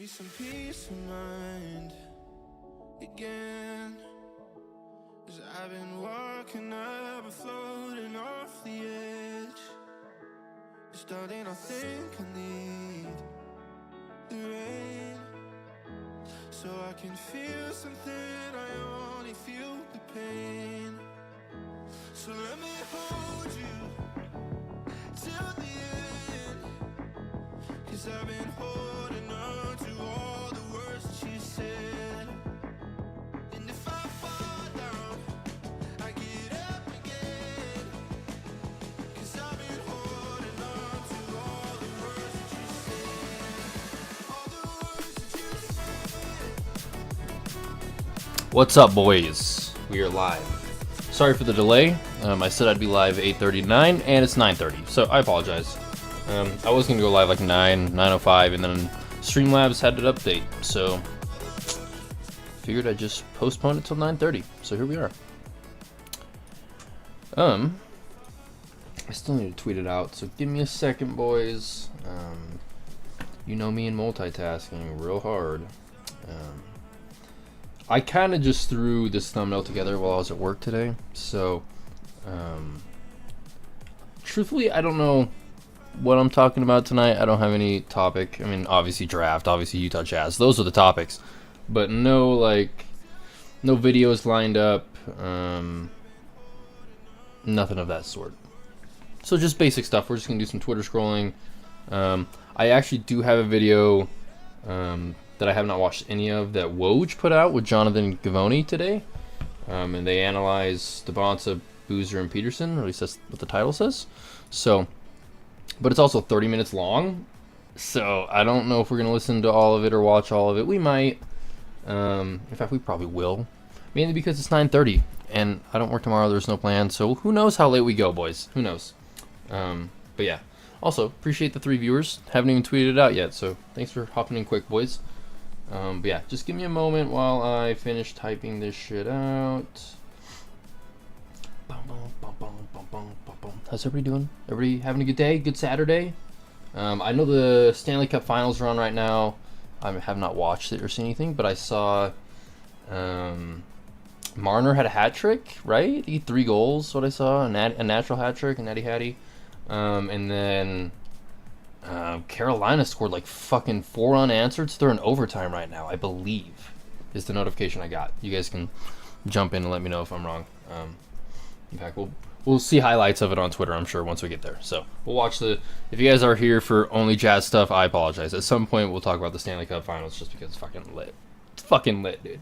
me some peace of mind again, 'cause I've been walking up and floating off the edge. Starting, I think I need the rain, so I can feel something, I only feel the pain. So let me hold you till the end, 'cause I've been holding on to all the words that you said. And if I fall down, I get up again, 'cause I've been holding on to all the words that you said. All the words that you said. What's up, boys? We are live. Sorry for the delay. I said I'd be live 8:39, and it's 9:30, so I apologize. I was gonna go live like 9:05, and then Streamlabs had an update, so figured I'd just postpone it till 9:30. So here we are. I still need to tweet it out, so give me a second, boys. You know me and multitasking real hard. I kind of just threw this thumbnail together while I was at work today, so truthfully, I don't know what I'm talking about tonight. I don't have any topic. I mean, obviously draft, obviously Utah Jazz. Those are the topics, but no videos lined up, nothing of that sort. So just basic stuff. We're just gonna do some Twitter scrolling. I actually do have a video that I have not watched any of that Woj put out with Jonathan Givony today, and they analyze Devonta, Boozer, and Peterson, or at least that's what the title says. So, but it's also 30 minutes long, so I don't know if we're gonna listen to all of it or watch all of it. We might. In fact, we probably will, mainly because it's 9:30 and I don't work tomorrow. There's no plan, so who knows how late we go, boys? Who knows? But yeah. Also, appreciate the 3 viewers. Haven't even tweeted it out yet, so thanks for hopping in quick, boys. But yeah, just give me a moment while I finish typing this shit out. How's everybody doing? Everybody having a good day? Good Saturday? I know the Stanley Cup Finals are on right now. I have not watched it or seen anything, but I saw Marner had a hat trick, right? He had 3 goals, what I saw. A natural hat trick, a natty hattie. And then Carolina scored like fucking 4 unanswered, so they're in overtime right now, I believe, is the notification I got. You guys can jump in and let me know if I'm wrong. In fact, we'll see highlights of it on Twitter, I'm sure, once we get there. So we'll watch if you guys are here for only Jazz stuff, I apologize. At some point we'll talk about the Stanley Cup Finals just because it's fucking lit. It's fucking lit, dude.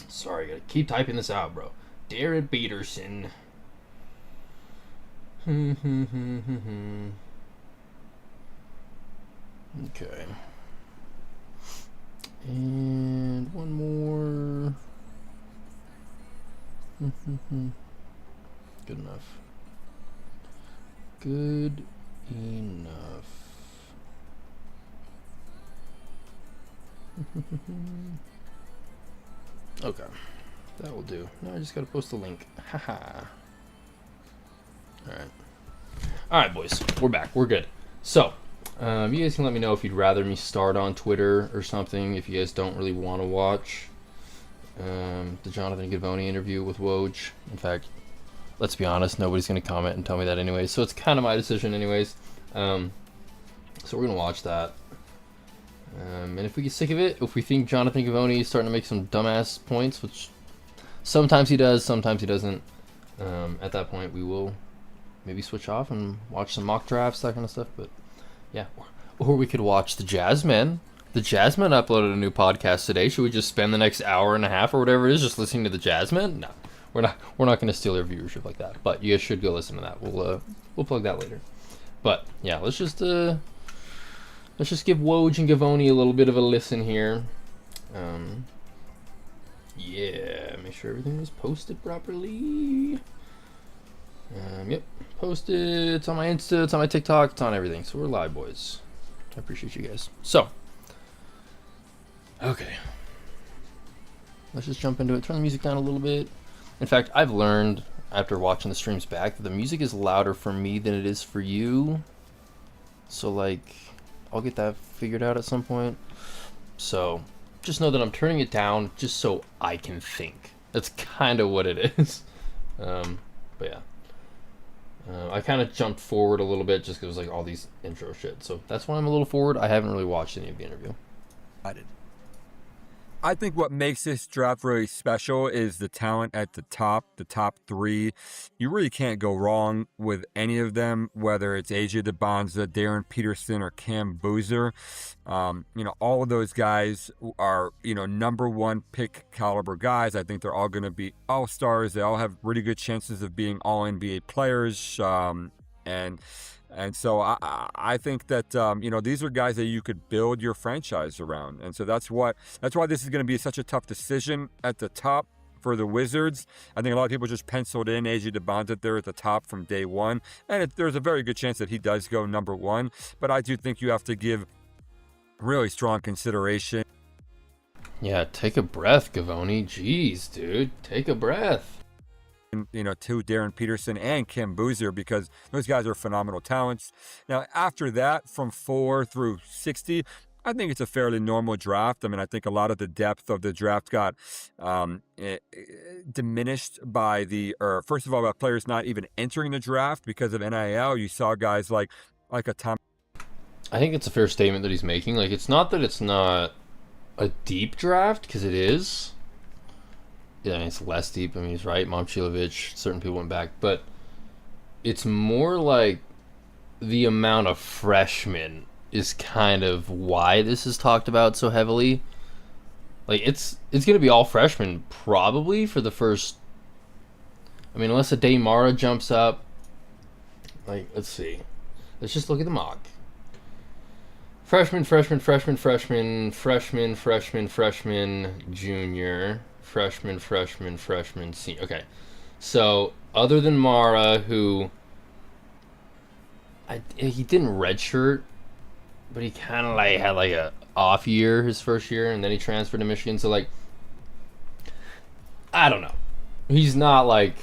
Sorry, gotta keep typing this out, bro. Darren Peterson. Okay. And one more. Good enough. Good enough. Okay. That will do. Now I just gotta post the link. Haha. Alright, boys. We're back. We're good. So, you guys can let me know if you'd rather me start on Twitter or something, if you guys don't really want to watch the Jonathan Givony interview with Woj. In fact, let's be honest, nobody's going to comment and tell me that anyway, so it's kind of my decision anyways. So we're going to watch that. And if we get sick of it, if we think Jonathan Givony is starting to make some dumbass points, which sometimes he does, sometimes he doesn't, at that point we will maybe switch off and watch some mock drafts, that kind of stuff. But yeah, or we could watch the Jazzmen. The Jazzmen uploaded a new podcast today. Should we just spend the next hour and a half or whatever it is just listening to the Jazzmen? No, we're not going to steal their viewership like that. But you guys should go listen to that. We'll plug that later. But yeah, let's just give Woj and Givony a little bit of a listen here. Yeah, make sure everything was posted properly. Yep, posted. It's on my Insta, it's on my TikTok, it's on everything. So we're live, boys. I appreciate you guys. So, okay, let's just jump into it. Turn the music down a little bit. In fact, I've learned after watching the streams back that the music is louder for me than it is for you. So like, I'll get that figured out at some point. So just know that I'm turning it down just so I can think. That's kind of what it is. But yeah. I kind of jumped forward a little bit just because like all these intro shit. So that's why I'm a little forward. I haven't really watched any of the interview. I think what makes this draft really special is the talent at the top three. You really can't go wrong with any of them, whether it's AJ DeBonza, Darren Peterson, or Cam Boozer. All of those guys are, number one pick caliber guys. I think they're all going to be all-stars. They all have really good chances of being all NBA players. And so I think that, these are guys that you could build your franchise around. And so that's why this is going to be such a tough decision at the top for the Wizards. I think a lot of people just penciled in AJ DeBonza there at the top from day one. And there's a very good chance that he does go number one. But I do think you have to give really strong consideration. Yeah, take a breath, Gavoni. Jeez, dude. Take a breath. To Darren Peterson and Cam Boozer, because those guys are phenomenal talents. Now, after that, from 4 through 60, I think it's a fairly normal draft. I mean, I think a lot of the depth of the draft got diminished by first of all, by players not even entering the draft because of NIL. You saw guys like a Tom. I think it's a fair statement that he's making. Like, it's not that it's not a deep draft, because it is. Yeah, it's less deep. I mean, he's right. Momcilovic, certain people went back. But it's more like the amount of freshmen is kind of why this is talked about so heavily. Like, it's going to be all freshmen probably for the first... I mean, unless a Mara jumps up. Like, let's see. Let's just look at the mock. Freshman, junior... freshman, senior. Okay. So, other than Mara, who... he didn't redshirt, but he kind of had a off year his first year, and then he transferred to Michigan. So, I don't know. He's not, an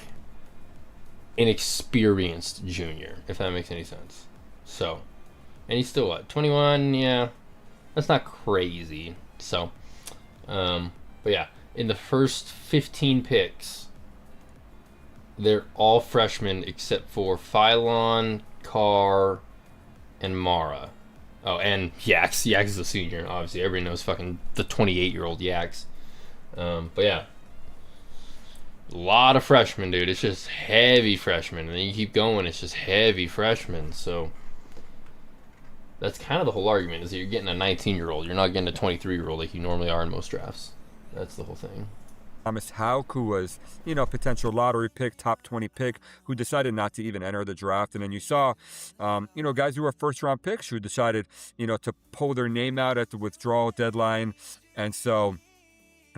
experienced junior, if that makes any sense. So, and he's still, 21? Yeah. That's not crazy. So, but yeah. In the first 15 picks, they're all freshmen except for Phylon, Carr, and Mara. Oh, and Yax. Yax is a senior, obviously. Everybody knows fucking the 28-year-old Yax. But yeah. A lot of freshmen, dude. It's just heavy freshmen. And then you keep going, it's just heavy freshmen. So that's kind of the whole argument, is that you're getting a 19-year-old. You're not getting a 23-year-old like you normally are in most drafts. That's the whole thing. Thomas Houck, who was, potential lottery pick, top 20 pick, who decided not to even enter the draft. And then you saw, guys who were first-round picks who decided, to pull their name out at the withdrawal deadline. And so,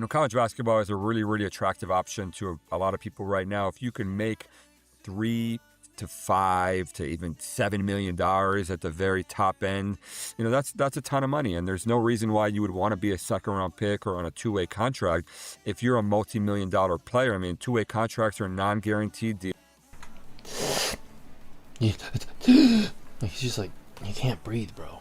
college basketball is a really, really attractive option to a lot of people right now. If you can make $3 to $5 to even $7 million at the very top end, that's a ton of money. And there's no reason why you would want to be a second-round pick or on a two-way contract if you're a multi-million-dollar player. I mean, two-way contracts are non-guaranteed deals. He's just like, you can't breathe, bro.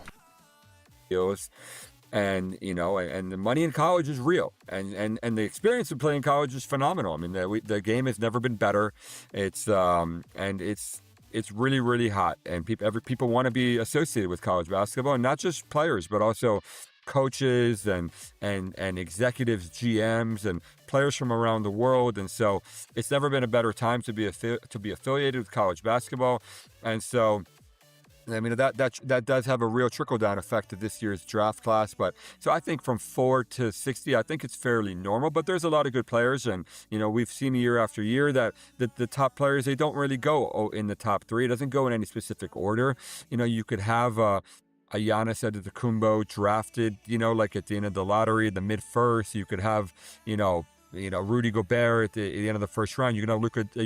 And and the money in college is real, and the experience of playing college is phenomenal. I mean, the game has never been better. It's really, really hot, and people want to be associated with college basketball, and not just players, but also coaches and executives, GMs, and players from around the world. And so it's never been a better time to be affiliated with college basketball, and so. I mean, that does have a real trickle-down effect to this year's draft class. But so I think from 4 to 60, I think it's fairly normal. But there's a lot of good players. And, we've seen year after year that the top players, they don't really go in the top 3. It doesn't go in any specific order. You could have a Giannis Antetokounmpo drafted, at the end of the lottery, the mid-first. You could have, Rudy Gobert at the end of the first round. You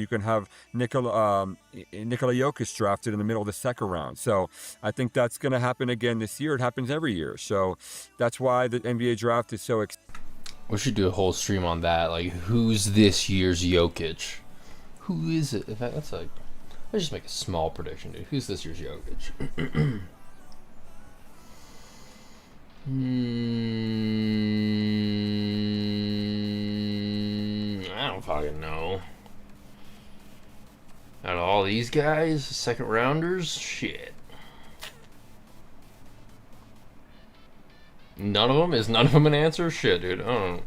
can have Nikola Jokic drafted in the middle of the second round. So I think that's going to happen again this year. It happens every year. So that's why the NBA draft is so we should do a whole stream on that. Like, who's this year's Jokic? Who is it? In fact, let's just make a small prediction, dude. Who's this year's Jokic? don't fucking know. Out of all these guys, second rounders, shit. None of them? Is none of them an answer? Shit, dude. I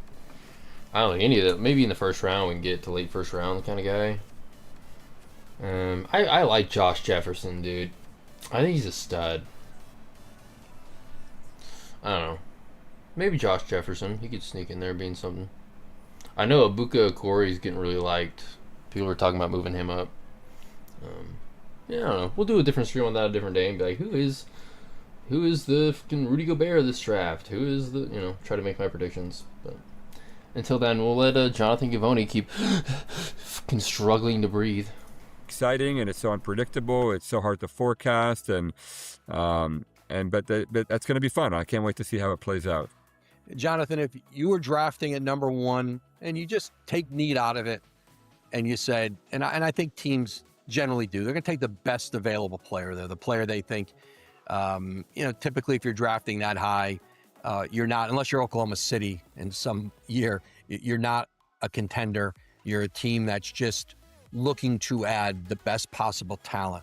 don't think any of that. Maybe in the first round we can get to late first round kind of guy. I like Josh Jefferson, dude. I think he's a stud. I don't know. Maybe Josh Jefferson. He could sneak in there being something. I know Ibuka Okori's getting really liked. People are talking about moving him up. Yeah, I don't know. We'll do a different stream on that a different day and be like, who is the fucking Rudy Gobert of this draft? Who is the, try to make my predictions. But until then, we'll let Jonathan Givony keep fucking struggling to breathe. Exciting, and it's so unpredictable. It's so hard to forecast, but that's going to be fun. I can't wait to see how it plays out. Jonathan, if you were drafting at number one and you just take need out of it, and you said, and I think teams generally do, they're going to take the best available player there, the player they think, typically if you're drafting that high, you're not, unless you're Oklahoma City in some year, you're not a contender. You're a team that's just looking to add the best possible talent.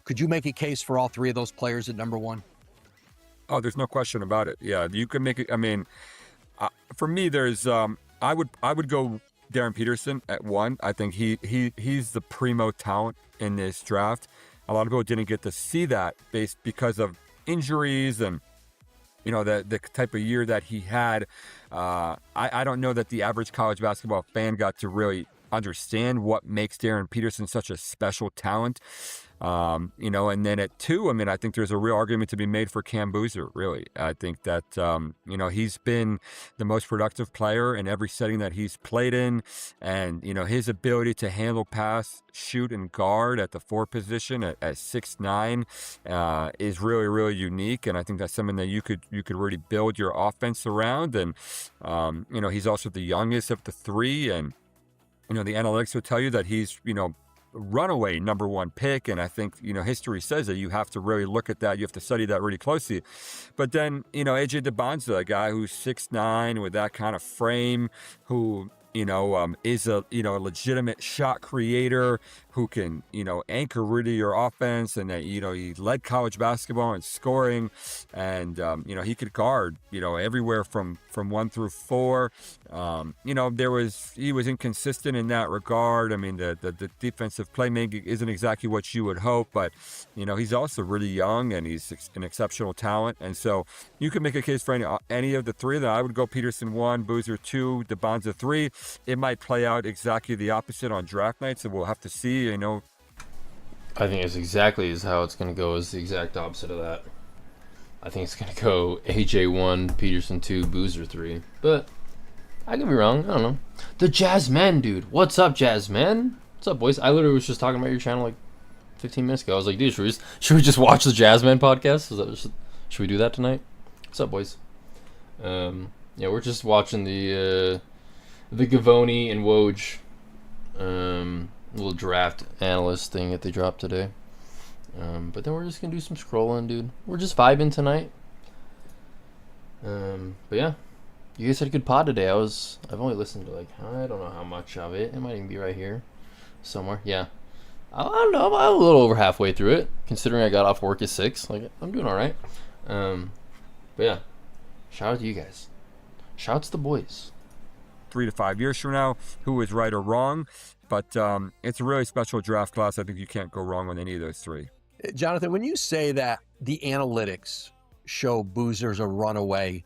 Could you make a case for all three of those players at number one? Oh, there's no question about it. Yeah, you can make it. I mean, for me, there's I would go Darren Peterson at one. I think he's the primo talent in this draft. A lot of people didn't get to see that because of injuries and the type of year that he had. I don't know that the average college basketball fan got to really understand what makes Darren Peterson such a special talent. And then at two, I think there's a real argument to be made for Cam Boozer, really. I think that, he's been the most productive player in every setting that he's played in. And, his ability to handle, pass, shoot, and guard at the four position at 6'9", is really, really unique. And I think that's something that you could really build your offense around. And, he's also the youngest of the three. And, the analytics will tell you that he's, runaway number one pick. And I think, history says that you have to really look at that. You have to study that really closely. But then, AJ DeBonza, a guy who's 6'9" with that kind of frame, who, is a, legitimate shot creator who can, anchor really your offense. And that, he led college basketball in scoring, and, he could guard, everywhere from 1 through 4. He was inconsistent in that regard. The defensive playmaking isn't exactly what you would hope, but, he's also really young and he's an exceptional talent. And so you can make a case for any of the three. That I would go Peterson 1, Boozer 2, DeBonza 3. It might play out exactly the opposite on draft night, so we'll have to see. I think it's exactly how it's going to go, is the exact opposite of that. I think it's going to go AJ 1, Peterson 2, Boozer 3. But I could be wrong. I don't know. The Jazz Men, dude. What's up, Jazz Men? What's up, boys? I literally was just talking about your channel like 15 minutes ago. I was like, dude, should we just watch the Jazz Men podcast? Should we do that tonight? What's up, boys? We're just watching the Givony and Woj little draft analyst thing that they dropped today. But then we're just gonna do some scrolling, dude. We're just vibing tonight. But yeah, you guys had a good pod today. I've only listened to I don't know how much of it. It might even be right here somewhere. Yeah, I don't know. I'm a little over halfway through it, considering I got off work at 6. I'm doing all right. But yeah, shout out to you guys. Shout out to the boys. 3 to 5 years from now, who is right or wrong, but it's a really special draft class. I think you can't go wrong with any of those three. Jonathan, when you say that the analytics show Boozer's a runaway,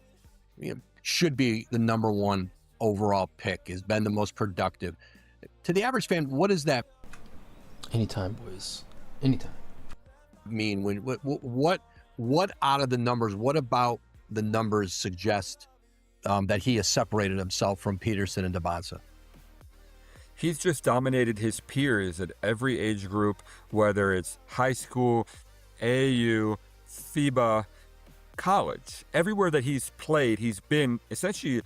should be the number one overall pick, has been the most productive, to the average fan, what does that anytime, boys, anytime mean? When what out of the numbers, what about the numbers suggest that he has separated himself from Peterson and DeBonza? He's just dominated his peers at every age group, whether it's high school, AAU, FIBA, college. Everywhere that he's played, he's been essentially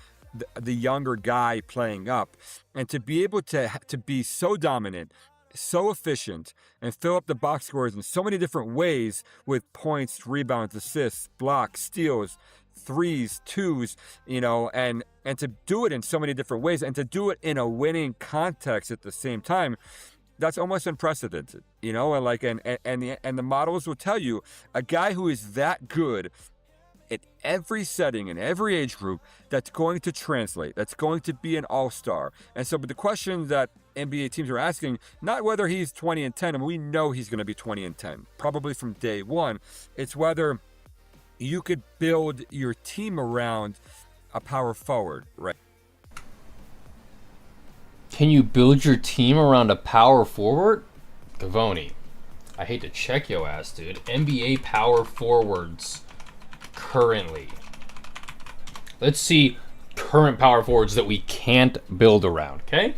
the younger guy playing up. And to be able to be so dominant, so efficient, and fill up the box scores in so many different ways with points, rebounds, assists, blocks, steals, threes, twos, and to do it in so many different ways and to do it in a winning context at the same time. That's almost unprecedented, and like, and the models will tell you a guy who is that good in every setting, in every age group, that's going to translate, that's going to be an all-star. And so, but the question that NBA teams are asking, not whether he's 20 and 10, and we know he's going to be 20 and 10, probably from day one. It's whether you could build your team around a power forward, right? Can you build your team around a power forward? Gavoni, I hate to check your ass, dude. NBA power forwards currently. Let's see current power forwards that we can't build around, okay?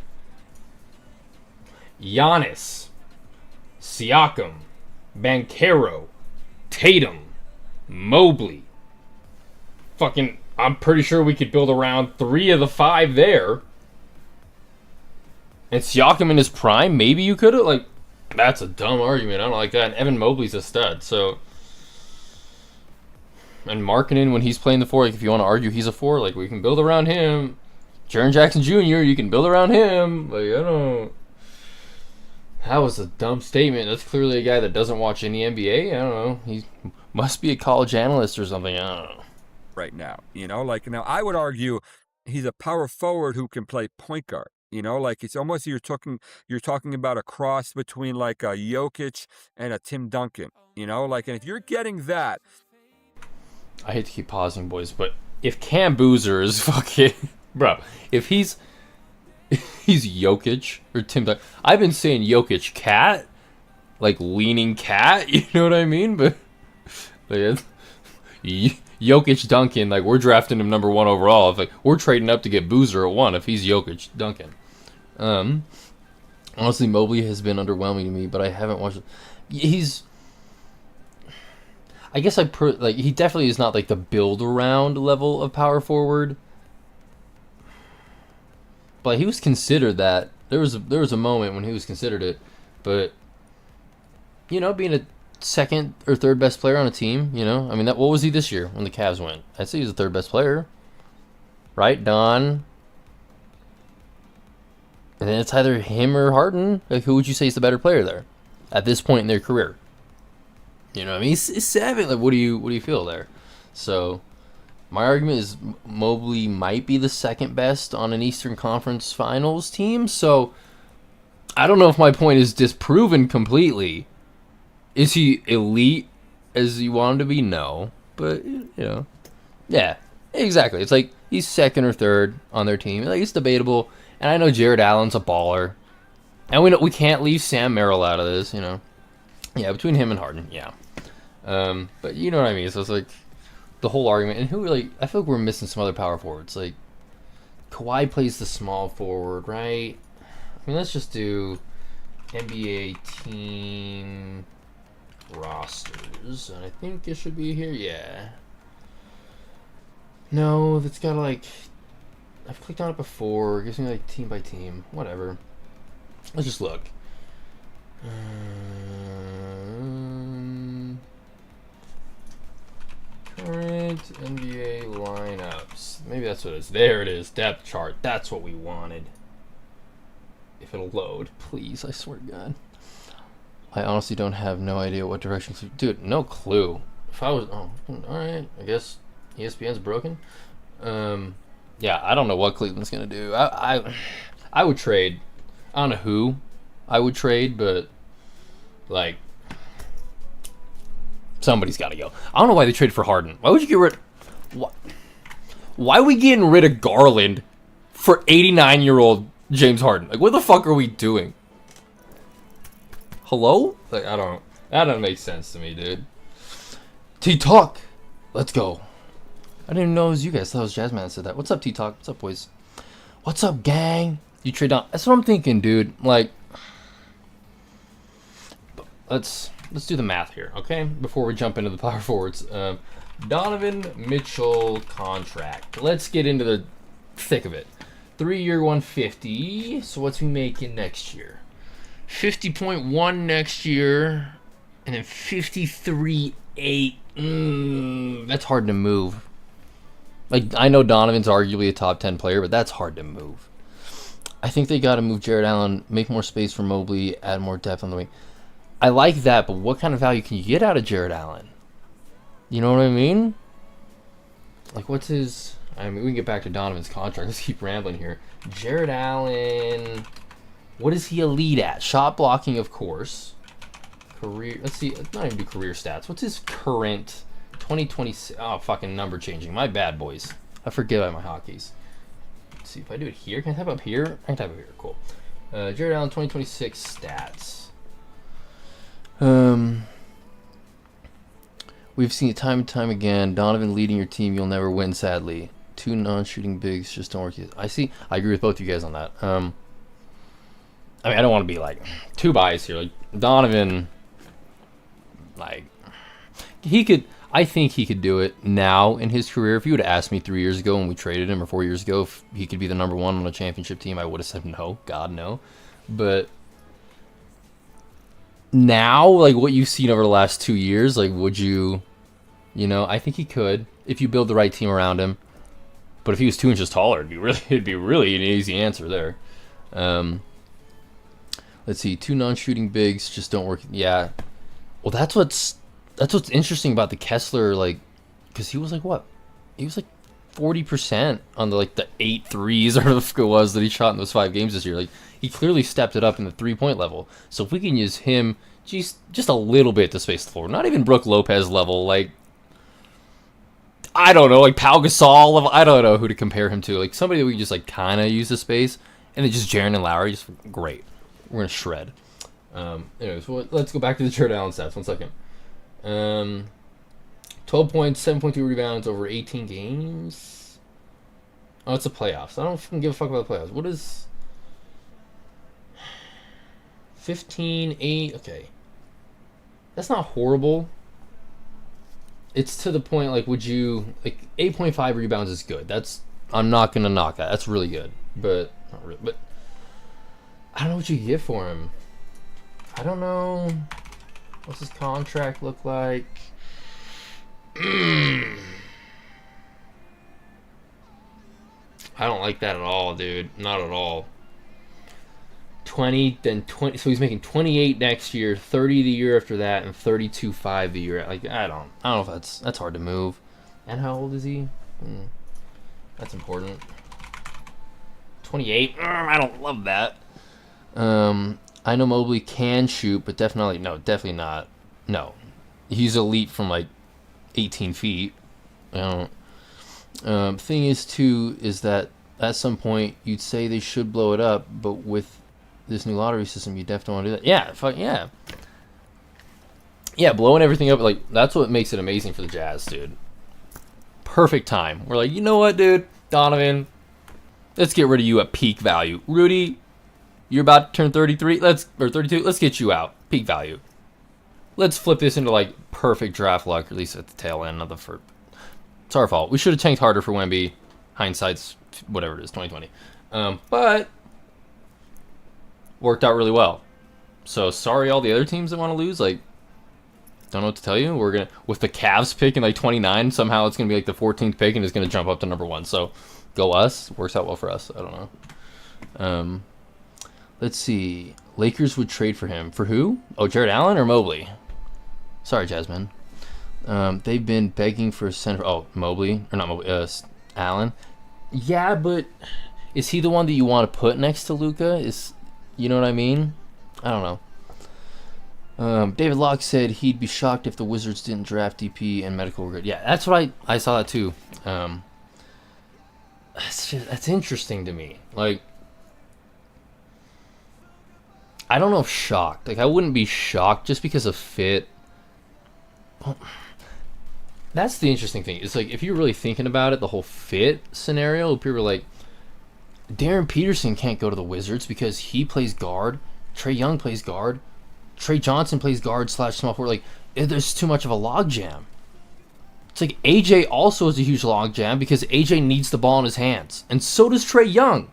Giannis, Siakam, Banchero, Tatum, Mobley. Fucking, I'm pretty sure we could build around 3 of the 5 there. And Siakam in his prime, maybe you could have. Like, that's a dumb argument. I don't like that. And Evan Mobley's a stud, so. And Markkanen, when he's playing the 4, like, if you want to argue he's a 4, like, we can build around him. Jaren Jackson Jr., you can build around him. Like, I don't. That was a dumb statement. That's clearly a guy that doesn't watch any NBA. I don't know. He must be a college analyst or something. I don't know. Right now, like, now I would argue he's a power forward who can play point guard. Like, it's almost you're talking about a cross between like a Jokic and a Tim Duncan. Like, and if you're getting that, I hate to keep pausing, boys, but if Cam Boozer is fucking bro, if he's Jokic or Tim Duncan, I've been saying Jokic cat, like leaning cat. You know what I mean? But Jokic Duncan, like, we're drafting him number 1 overall. If, like, we're trading up to get Boozer at 1 if he's Jokic Duncan. Honestly, Mobley has been underwhelming to me, but I haven't watched it. He's, I guess like, he definitely is not like the build around level of power forward, but he was considered that. There was a moment when he was considered it, but being a second or third best player on a team, I mean, what was he this year when the Cavs went? I'd say he was the third best player, right? Don. And then it's either him or Harden. Like, who would you say is the better player there at this point in their career? You know what I mean? He's 7. Like, what do you feel there? So, my argument is Mobley might be the second best on an Eastern Conference Finals team. So, I don't know if my point is disproven completely. Is he elite as you want him to be? No. But, yeah, exactly. It's like he's second or third on their team. Like, it's debatable. And I know Jared Allen's a baller. And we can't leave Sam Merrill out of this, Yeah, between him and Harden, yeah. But you know what I mean? So it's like the whole argument. And I feel like we're missing some other power forwards. Like, Kawhi plays the small forward, right? I mean, let's just do NBA team rosters. And I think it should be here, yeah. No, that's got to, like, I've clicked on it before. It gives me, like, team by team. Whatever. Let's just look. Current NBA lineups. Maybe that's what it is. There it is. Depth chart. That's what we wanted. If it'll load. Please, I swear to God. I honestly don't have no idea what direction. Dude, no clue. If I was... Oh, alright. I guess ESPN's broken. Yeah, I don't know what Cleveland's going to do. I would trade. I don't know who I would trade, but, like, somebody's got to go. I don't know why they traded for Harden. Why would you get rid... Why are we getting rid of Garland for 89-year-old James Harden? Like, what the fuck are we doing? Hello? Like, I don't... That doesn't make sense to me, dude. T-Talk. Let's go. I didn't even know it was you guys. I thought it was Jazzman that said that. What's up, T-Talk? What's up, boys? What's up, gang? You trade down. That's what I'm thinking, dude. Like, let's do the math here, okay? Before we jump into the power forwards. Donovan Mitchell contract. Let's get into the thick of it. 3-year, 150. So what's he making next year? 50.1 next year, and then 53.8. That's hard to move. Like, I know Donovan's arguably a top 10 player, but that's hard to move. I think they got to move Jared Allen, make more space for Mobley, add more depth on the wing. I like that, but what kind of value can you get out of Jared Allen? You know what I mean? Like, what's his... I mean, we can get back to Donovan's contract. Let's keep rambling here. Jared Allen... What is he elite at? Shot blocking, of course. Career... Let's see. Let's not even do career stats. What's his current 2026... Oh, fucking number changing. My bad, boys. I forget about my hockeys. Let's see if I do it here. Can I type up here? I can type up here. Cool. Jared Allen 2026 stats. We've seen it time and time again. Donovan leading your team, you'll never win, sadly. 2 non-shooting bigs just don't work. I agree with both you guys on that. I mean, I don't want to be like too biased here. Like Donovan, like I think he could do it now in his career. If you would have asked me 3 years ago when we traded him, or 4 years ago, if he could be the number 1 on a championship team, I would have said no. God, no. But now, like what you've seen over the last 2 years, like would you, I think he could if you build the right team around him. But if he was 2 inches taller, it'd be really an easy answer there. Let's see, 2 non-shooting bigs just don't work. Yeah, well that's what's interesting about the Kessler, like, because he was like what? He was like 40% on the 8 threes or whatever it was that he shot in those 5 games this year. Like, he clearly stepped it up in the 3-point level. So if we can use him just a little bit to space the floor, not even Brook Lopez level, like, I don't know, like Pau Gasol level, I don't know who to compare him to. Like somebody that we can just like kind of use the space, and then just Jaren and Lowry, just great. We're gonna shred. Anyways, let's go back to the Jared Allen stats. 1 second. 12 points, 7.2 rebounds over 18 games. Oh, it's the playoffs. I don't fucking give a fuck about the playoffs. What is 15, 8? Okay, that's not horrible. It's to the point, like, would you, like, 8.5 rebounds is good. I'm not going to knock that. That's really good. But, not really, but, I don't know what you get for him. I don't know. What's his contract look like? I don't like that at all, dude. Not at all. 20, then 20. So he's making 28 next year, 30 the year after that, and 32.5 the year. Like, I don't know if that's hard to move. And how old is he? That's important. 28. I don't love that. I know Mobley can shoot, but definitely not. No, he's elite from like 18 feet. I don't. Thing is too is that at some point you'd say they should blow it up, but with this new lottery system, you definitely want to do that. Yeah, blowing everything up, like, that's what makes it amazing for the Jazz, dude. Perfect time. We're like, you know what, dude? Donovan, let's get rid of you at peak value. Rudy, you're about to turn 33, or 32, let's get you out. Peak value. Let's flip this into, like, perfect draft luck, or at least at the tail end of the first. It's our fault. We should have tanked harder for Wemby. Hindsight's whatever it is, 2020. But worked out really well. So sorry all the other teams that want to lose. Like, don't know what to tell you. We're gonna, with the Cavs pick in like 29, somehow it's gonna be like the 14th pick and it's gonna jump up to number 1. So go us. Works out well for us. I don't know. Let's see. Lakers would trade for him. For who? Oh, Jared Allen or Mobley? Sorry, Jasmine. They've been begging for a center. Oh, Mobley or not Mobley? Allen. Yeah, but is he the one that you want to put next to Luka? You know what I mean? I don't know. David Locke said he'd be shocked if the Wizards didn't draft DP and medical regret. Yeah, that's what I saw that too. That's interesting to me. Like, I don't know if shocked. Like, I wouldn't be shocked just because of fit. Well, that's the interesting thing. It's like, if you're really thinking about it, the whole fit scenario, people are like, Darren Peterson can't go to the Wizards because he plays guard. Trae Young plays guard. Trey Johnson plays guard / small forward. Like, there's too much of a logjam. It's like AJ also is a huge logjam because AJ needs the ball in his hands. And so does Trae Young.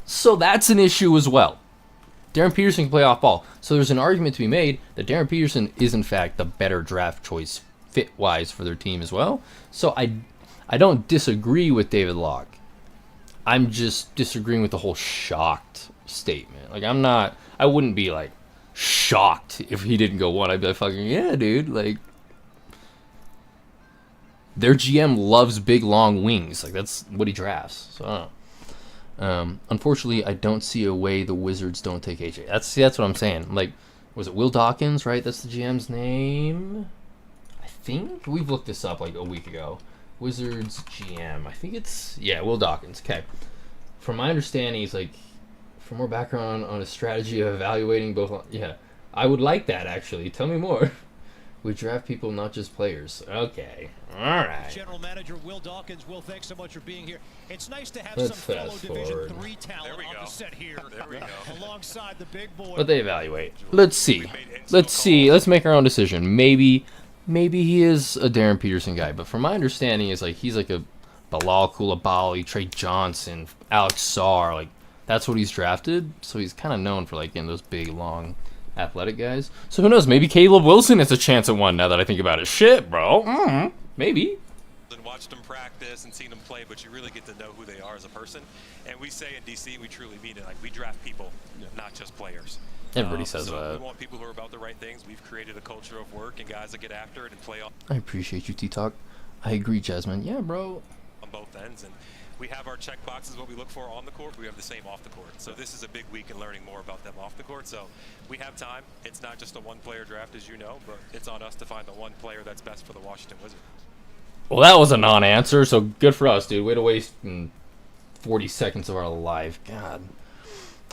So that's an issue as well. Darren Peterson can play off ball. So there's an argument to be made that Darren Peterson is in fact the better draft choice fit-wise for their team as well. So I I don't disagree with David Locke. I'm just disagreeing with the whole shocked statement. Like, I wouldn't be like shocked if he didn't go 1. I'd be like, fucking, yeah, dude. Like, their GM loves big, long wings. Like, that's what he drafts. So, I don't know. Unfortunately, I don't see a way the Wizards don't take AJ. That's what I'm saying. Like, was it Will Dawkins, right? That's the GM's name? I think? We've looked this up like a week ago. Wizards GM. I think it's... Yeah, Will Dawkins. Okay. From my understanding, he's like... For more background on a strategy of evaluating both... Yeah. I would like that, actually. Tell me more. We draft people, not just players. Okay. All right. General Manager Will Dawkins, Will, thanks so much for being here. It's nice to have Let's some fellow fast Division forward. 3 talent on the set here. There we go. Alongside the big boy. What they evaluate. Let's see. Let's see. Let's make our own decision. Maybe he is a Darren Peterson guy, but from my understanding, is like he's like a Bilal Coulibaly, Trey Johnson, Alex Sarr. Like, that's what he's drafted. So he's kind of known for like getting those big, long, athletic guys. So who knows? Maybe Caleb Wilson has a chance at one. Now that I think about it, shit, bro. Maybe. And watched them practice and seen them play, but you really get to know who they are as a person. And we say in DC, we truly mean it. Like, we draft people, not just players. Everybody says so that. We want people who are about the right things. We've created a culture of work and guys that get after it and play on I appreciate you, T-Talk. I agree, Jasmine. Yeah, bro. both ends. And we have our check boxes, what we look for on the court. We have the same off the court. So this is a big week in learning more about them off the court. So we have time. It's not just a one-player draft, as you know, but it's on us to find the one player that's best for the Washington Wizards. Well, that was a non-answer, so good for us, dude. Way to waste 40 seconds of our life. God.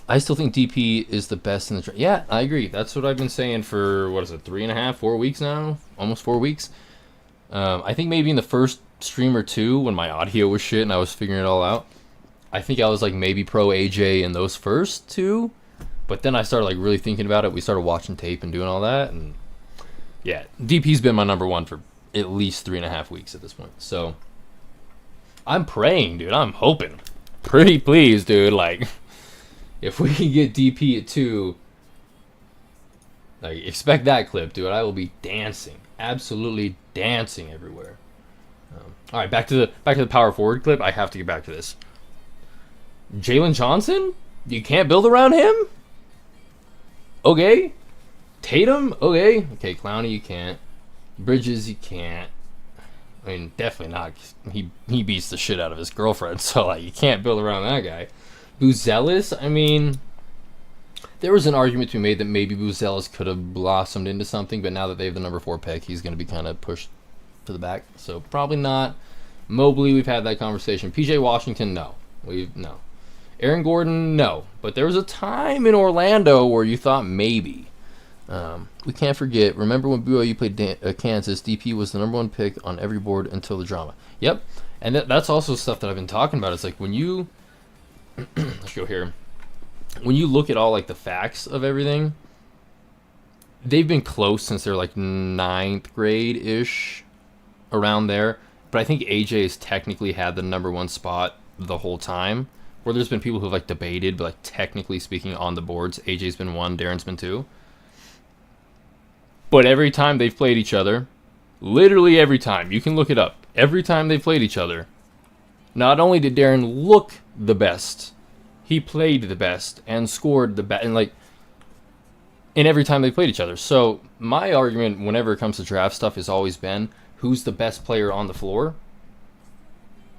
I still think DP is the best in the draft. Yeah, I agree. That's what I've been saying for, 3.5, 4 weeks now? Almost 4 weeks. I think maybe in the first stream or two, when my audio was shit and I was figuring it all out, I think I was like maybe pro AJ in those first two. But then I started like really thinking about it. We started watching tape and doing all that. And yeah, DP's been my number one for at least 3.5 weeks at this point. So I'm praying, dude. I'm hoping. Pretty please, dude. Like, if we can get DP at 2, like, expect that clip, dude. I will be dancing, absolutely dancing everywhere. All right, back to the power forward clip. I have to get back to this. Jalen Johnson, you can't build around him. Okay. Tatum, okay. Clowney, you can't. Bridges, you can't. I mean, definitely not. He beats the shit out of his girlfriend, so like you can't build around that guy. Buzelis, I mean, there was an argument to be made that maybe Buzelis could have blossomed into something, but now that they have the number 4 pick, he's going to be kind of pushed to the back. So probably not. Mobley, we've had that conversation. PJ Washington, no. No. Aaron Gordon, no. But there was a time in Orlando where you thought maybe. We can't forget. Remember when BYU played Kansas? DP was the number 1 pick on every board until the drama. Yep. And that's also stuff that I've been talking about. It's like when you let's go here. When you look at all like the facts of everything, they've been close since they're like 9th grade ish, around there. But I think AJ has technically had the number 1 spot the whole time. Where there's been people who've like debated, but like technically speaking on the boards, AJ's been 1, Darren's been 2. But every time they've played each other, literally every time, you can look it up, every time they played each other, not only did Darren look the best, he played the best and scored the best, and like, in every time they played each other. So my argument whenever it comes to draft stuff has always been, who's the best player on the floor?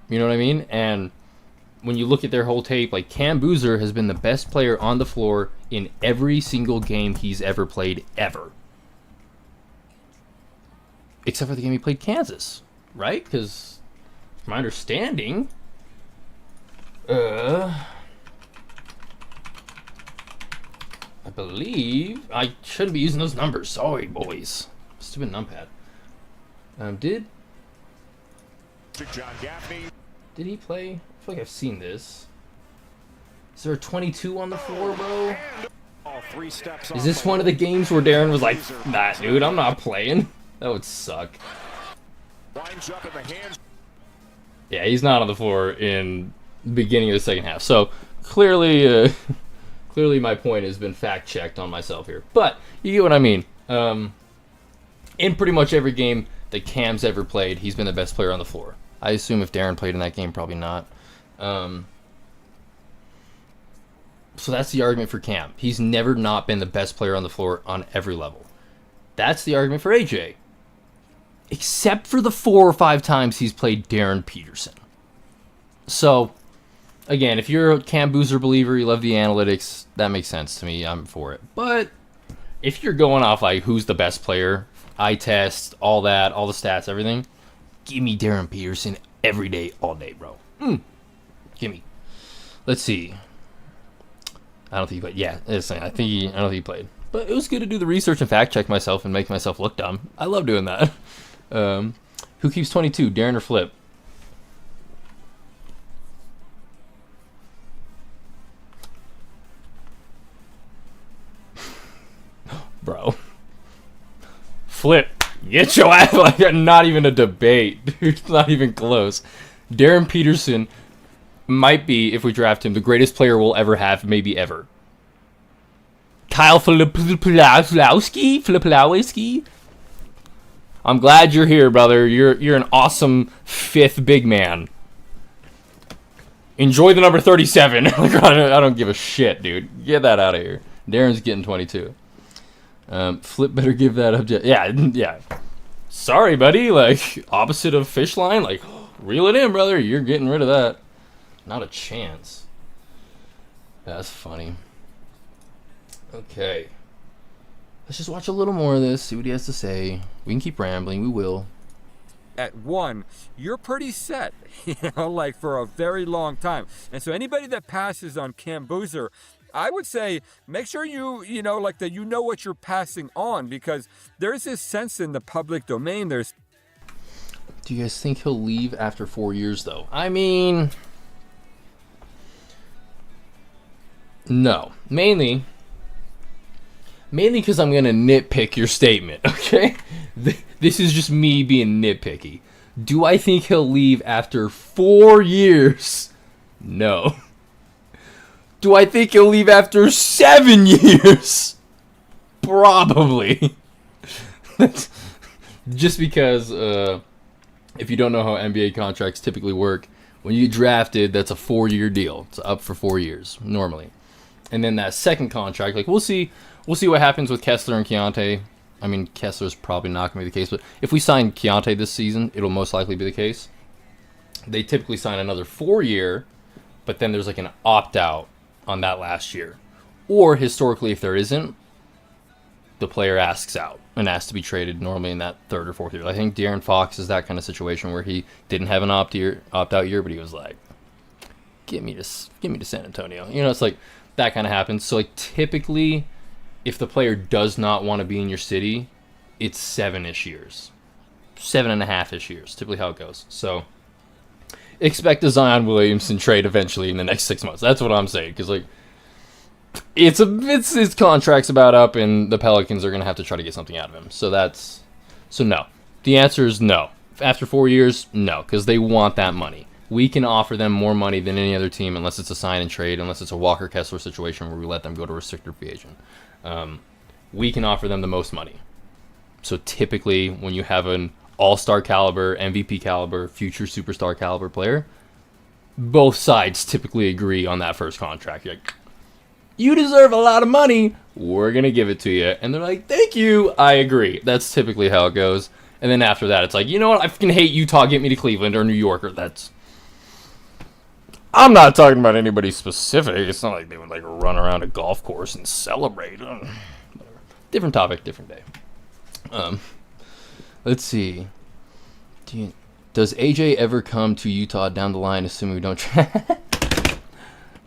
You know what I mean? And when you look at their whole tape, like Cam Boozer has been the best player on the floor in every single game he's ever played, ever. Except for the game he played Kansas, right? Because, from my understanding, I believe I shouldn't be using those numbers. Sorry, boys. Stupid numpad. Did he play? I feel like I've seen this. Is there a 22 on the floor, bro? Is this one of the games where Darren was like, nah, dude, I'm not playing? That would suck. Yeah, he's not on the floor in the beginning of the second half. So clearly, clearly my point has been fact-checked on myself here. But you get what I mean. In pretty much every game that Cam's ever played, he's been the best player on the floor. I assume if Darren played in that game, probably not. So that's the argument for Cam. He's never not been the best player on the floor on every level. That's the argument for AJ. Except for the 4 or 5 times he's played Darren Peterson. So, again, if you're a Cam Boozer believer, you love the analytics, that makes sense to me. I'm for it. But if you're going off like who's the best player, eye test, all that, all the stats, everything, give me Darren Peterson every day, all day, bro. Give me. Let's see. I don't think he played. Yeah, I don't think he played. But it was good to do the research and fact check myself and make myself look dumb. I love doing that. Who keeps 22, Darren or Flip? Bro. Flip. Get your ass. Like, not even a debate, dude. Not even close. Darren Peterson might be, if we draft him, the greatest player we'll ever have, maybe ever. Kyle Filipowski? I'm glad you're here, brother. You're an awesome 5th big man. Enjoy the number 37. Like, I don't give a shit, dude. Get that out of here. Darren's getting 22. Flip better give that up. Yeah. Sorry, buddy. Like, opposite of fish line. Like, reel it in, brother. You're getting rid of that. Not a chance. That's funny. Okay. Let's just watch a little more of this, see what he has to say. We can keep rambling, we will. At 1, you're pretty set, like for a very long time. And so anybody that passes on Cam Boozer, I would say make sure you know what you're passing on, because there's this sense in the public domain. Do you guys think he'll leave after 4 years, though? I mean, no. Mainly because I'm going to nitpick your statement, okay? This is just me being nitpicky. Do I think he'll leave after 4 years? No. Do I think he'll leave after 7 years? Probably. Just because, if you don't know how NBA contracts typically work, when you get drafted, that's a 4-year deal. It's up for 4 years, normally. And then that second contract, like, we'll see what happens with Kessler and Keontae. I mean, Kessler's probably not going to be the case, but if we sign Keontae this season, it'll most likely be the case. They typically sign another 4-year, but then there's like an opt-out on that last year. Or, historically, if there isn't, the player asks out and asks to be traded normally in that 3rd or 4th year. I think De'Aaron Fox is that kind of situation where he didn't have an opt-out year, but he was like, give me to San Antonio. You know, it's like that kind of happens. So, like, typically, if the player does not want to be in your city, it's 7-ish years. 7.5-ish years, typically how it goes. So, expect a Zion Williamson trade eventually in the next 6 months. That's what I'm saying, because, like, his contract's about up, and the Pelicans are going to have to try to get something out of him. So no. The answer is no. After 4 years, no, because they want that money. We can offer them more money than any other team, unless it's a sign and trade, unless it's a Walker Kessler situation where we let them go to a restricted free agent. We can offer them the most money. So typically, when you have an all-star caliber, MVP caliber, future superstar caliber player, both sides typically agree on that first contract. You're like, you deserve a lot of money, we're going to give it to you. And they're like, thank you, I agree. That's typically how it goes. And then after that, it's like, you know what, I fucking hate Utah, get me to Cleveland or New York. Or I'm not talking about anybody specific. It's not like they would like run around a golf course and celebrate. Different topic, different day. Let's see. Does AJ ever come to Utah down the line, assuming we don't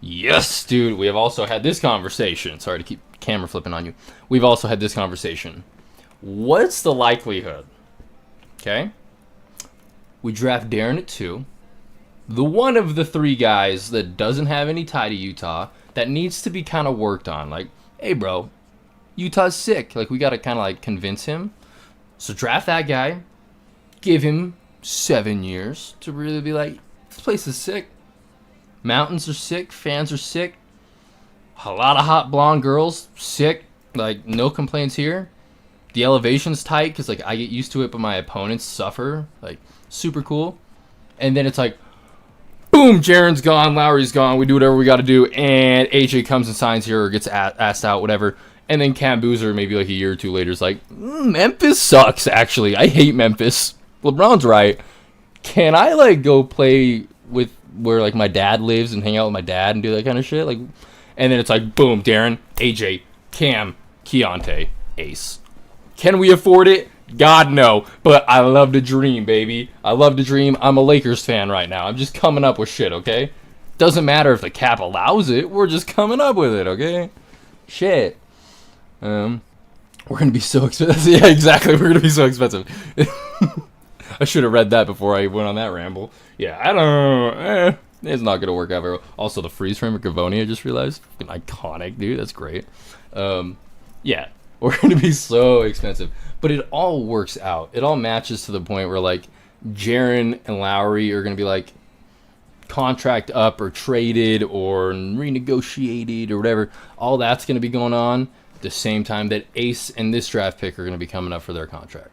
Yes, dude. We have also had this conversation. Sorry to keep camera flipping on you. We've also had this conversation. What's the likelihood? Okay. We draft Darren at 2. The one of the 3 guys that doesn't have any tie to Utah, that needs to be kind of worked on. Like, hey, bro, Utah's sick. Like, we got to kind of, like, convince him. So draft that guy. Give him 7 years to really be like, this place is sick. Mountains are sick. Fans are sick. A lot of hot blonde girls. Sick. Like, no complaints here. The elevation's tight because, like, I get used to it, but my opponents suffer. Like, super cool. And then it's like, boom, Jaren's gone, Lowry's gone, we do whatever we got to do, and AJ comes and signs here or gets asked out, whatever. And then Cam Boozer, maybe like a year or two later, is like, Memphis sucks, actually. I hate Memphis. LeBron's right. Can I, like, go play with where, like, my dad lives and hang out with my dad and do that kind of shit? Like, and then it's like, boom, Darren, AJ, Cam, Keontae, Ace. Can we afford it? God, no. But I love to dream, baby. I love to dream. I'm a Lakers fan right now. I'm just coming up with shit, okay? Doesn't matter if the cap allows it. We're just coming up with it, okay? Shit. We're gonna be so expensive. Yeah, exactly. We're gonna be so expensive. I should have read that before I went on that ramble. Yeah, I don't. It's not gonna work out very well. Also, the freeze frame of Gavoni, I just realized, fucking iconic, dude. That's great. Yeah, we're gonna be so expensive, but it all works out. It all matches to the point where like Jaren and Lowry are gonna be like contract up or traded or renegotiated or whatever. All that's gonna be going on the same time that Ace and this draft pick are going to be coming up for their contract.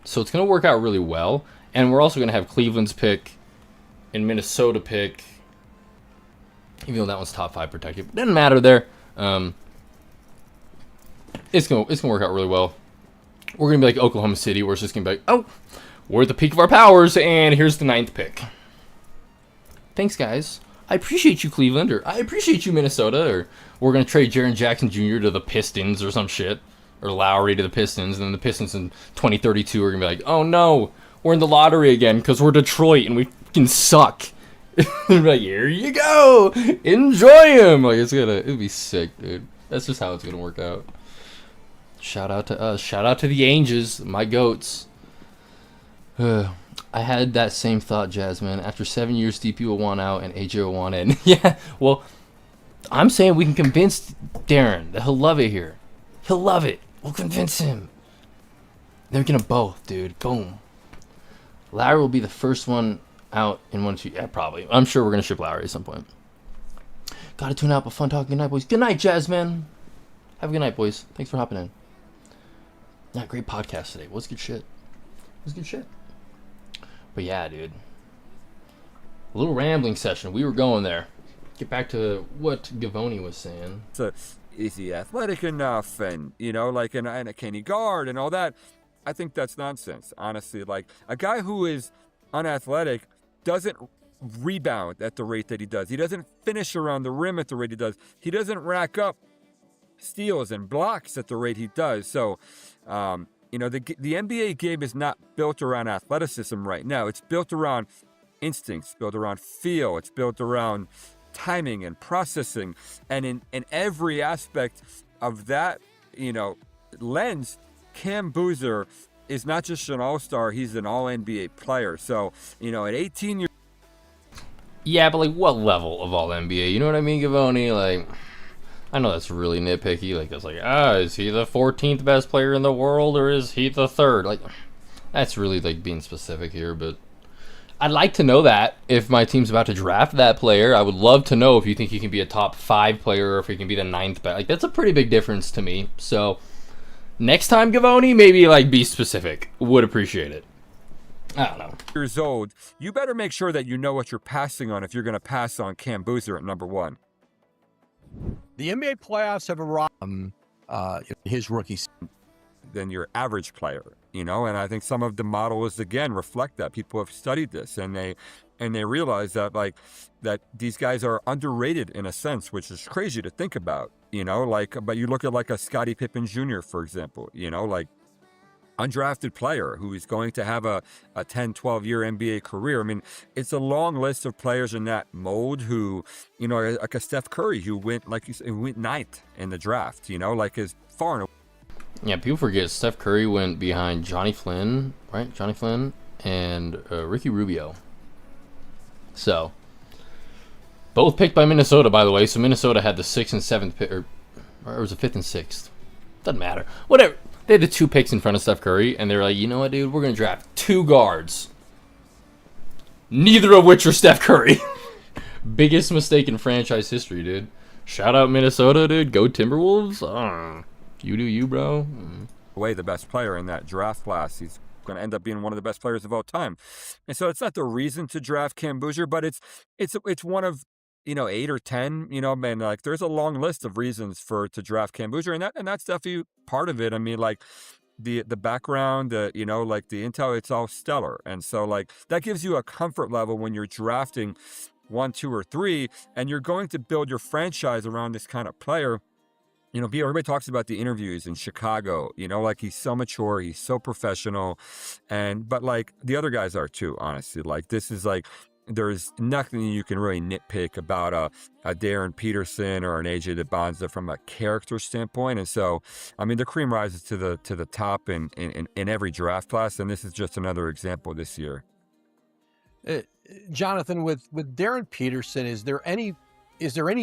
So it's going to work out really well. And we're also going to have Cleveland's pick and Minnesota pick, even though that one's top 5 protected. Doesn't matter there. It's going to work out really well. We're going to be like Oklahoma City, where it's just going to be like, oh, we're at the peak of our powers, and here's the 9th pick. Thanks, guys. I appreciate you, Cleveland, or I appreciate you, Minnesota, or we're going to trade Jaren Jackson Jr. to the Pistons or some shit, or Lowry to the Pistons, and then the Pistons in 2032 are going to be like, oh no, we're in the lottery again because we're Detroit and we fucking suck. They're like, here you go, enjoy him. Like, it'll be sick, dude. That's just how it's going to work out. Shout out to us. Shout out to the Angels, my goats. I had that same thought, Jasmine. After 7 years, DP will want out and AJ will want in. Yeah, well, I'm saying we can convince Darren that he'll love it here. He'll love it. We'll convince him. They're gonna both, dude. Boom. Lowry will be the first one out in 1 2. Yeah, probably. I'm sure we're gonna ship Lowry at some point. Gotta tune out, but fun talking. Good night, boys. Good night, Jasmine. Have a good night, boys. Thanks for hopping in. Yeah, great podcast today. What's good shit? What's good shit? But yeah, dude. A little rambling session. We were going there. Get back to what Gavoni was saying. So, is he athletic enough? And, you know, like, and can he guard and all that? I think that's nonsense, honestly. Like, a guy who is unathletic doesn't rebound at the rate that he does. He doesn't finish around the rim at the rate he does. He doesn't rack up steals and blocks at the rate he does. So, you know, the NBA game is not built around athleticism right now. It's built around instincts, built around feel. It's built around timing and processing. And in every aspect of that, you know, lens, Cam Boozer is not just an all-star, he's an all-NBA player. So, you know, at 18 years... Yeah, but like what level of all NBA? You know what I mean, Gavoni? Like... I know that's really nitpicky. Like, it's like, is he the 14th best player in the world or is he the 3rd? Like, that's really, like, being specific here. But I'd like to know that if my team's about to draft that player. I would love to know if you think he can be a top 5 player or if he can be the 9th best. Like, that's a pretty big difference to me. So, next time, Gavoni, maybe, like, be specific. Would appreciate it. I don't know. Years old, you better make sure that you know what you're passing on if you're going to pass on Cam Boozer at number 1. The NBA playoffs have arrived. His rookie season. Than your average player, you know, and I think some of the models again reflect that. People have studied this and they realize that like that these guys are underrated in a sense, which is crazy to think about, you know, like, but you look at like a Scottie Pippen Jr., for example, you know, like undrafted player who is going to have a 10, 12-year NBA career. I mean, it's a long list of players in that mold who, you know, like a Steph Curry who went, like you said, went 9th in the draft, you know, like is far and away. Yeah, people forget Steph Curry went behind Johnny Flynn, right? Johnny Flynn and Ricky Rubio. So, both picked by Minnesota, by the way. So Minnesota had the 6th and 7th pick, or it was the 5th and 6th. Doesn't matter. Whatever. They had the 2 picks in front of Steph Curry, and they were like, you know what, dude? We're going to draft 2 guards. Neither of which are Steph Curry. Biggest mistake in franchise history, dude. Shout out Minnesota, dude. Go Timberwolves. You do you, bro. Way the best player in that draft class. He's going to end up being one of the best players of all time. And so it's not the reason to draft Cam Boozer, but it's one of 8 or 10, man, like there's a long list of reasons to draft Cam Boozer, and that's definitely part of it. I mean, like the background, like the intel, it's all stellar. And so like that gives you a comfort level when you're drafting 1, 2, or 3, and you're going to build your franchise around this kind of player. Everybody talks about the interviews in Chicago, like he's so mature, he's so professional, but like the other guys are too, honestly. Like this is like, there's nothing you can really nitpick about a Darren Peterson or an AJ DeBonza from a character standpoint. And so, I mean, the cream rises to the top in every draft class, and this is just another example this year. Jonathan, with Darren Peterson, is there any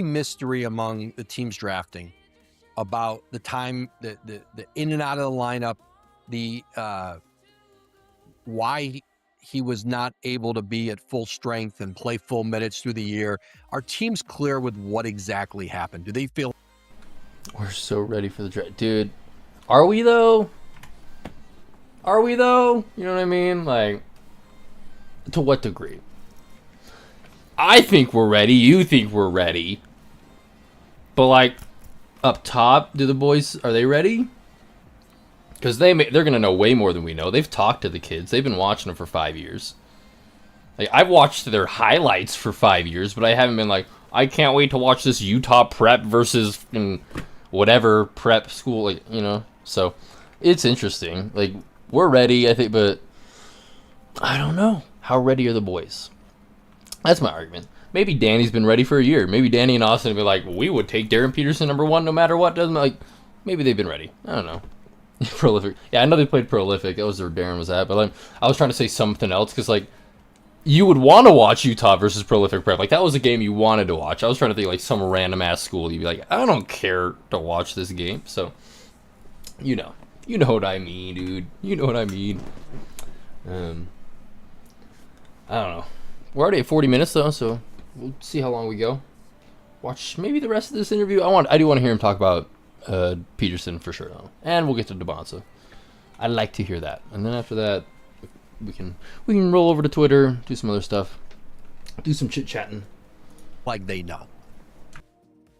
mystery among the teams drafting about the time, the in and out of the lineup, the why he was not able to be at full strength and play full minutes through the year? Are teams clear with what exactly happened? Do they feel we're so ready for the draft, dude? Are we though? You know what I mean? Like, to what degree? I think we're ready. You think we're ready? But like, up top, are they ready? Because they're going to know way more than we know. They've talked to the kids. They've been watching them for 5 years. Like, I've watched their highlights for 5 years, but I haven't been like, I can't wait to watch this Utah prep versus whatever prep school, like, So, it's interesting. Like, we're ready, I think, but I don't know. How ready are the boys? That's my argument. Maybe Danny's been ready for a year. Maybe Danny and Austin have been like, we would take Darren Peterson #1 no matter what. Maybe they've been ready. I don't know. Prolific. Yeah, I know they played Prolific. That was where Darren was at. But I was trying to say something else because, like, you would want to watch Utah versus Prolific Prep. Like, that was a game you wanted to watch. I was trying to think, like, some random-ass school. You'd be like, I don't care to watch this game. So, you know what I mean, dude. You know what I mean. I don't know. We're already at 40 minutes, though, so we'll see how long we go. Watch maybe the rest of this interview. I do want to hear him talk about Peterson for sure, though. And we'll get to DeBonza. I'd like to hear that. And then after that, we can roll over to Twitter, do some other stuff, do some chit-chatting. Like they know.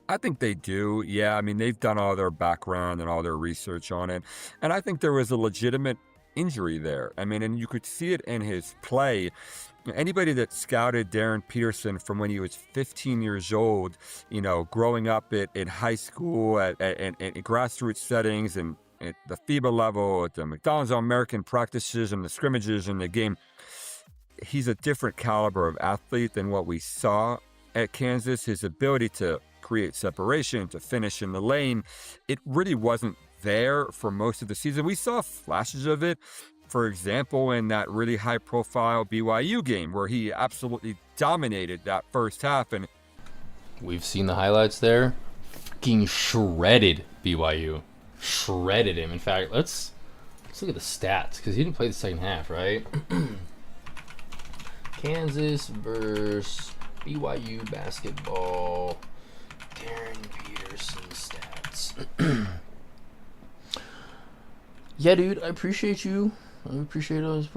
I think they do. Yeah, I mean, they've done all their background and all their research on it. And I think there was a legitimate injury there. I mean, and you could see it in his play. Anybody that scouted Darren Peterson from when he was 15 years old, growing up in high school at grassroots settings and at the FIBA level, at the McDonald's All-American practices and the scrimmages in the game, he's a different caliber of athlete than what we saw at Kansas. His ability to create separation, to finish in the lane, it really wasn't there for most of the season. We saw flashes of it, for example, in that really high-profile BYU game where he absolutely dominated that first half. And we've seen the highlights there. Fucking shredded BYU. Shredded him. In fact, let's look at the stats, because he didn't play the second half, right? Kansas versus BYU basketball. Darren Peterson stats. Yeah, dude, I appreciate you. I appreciate all this.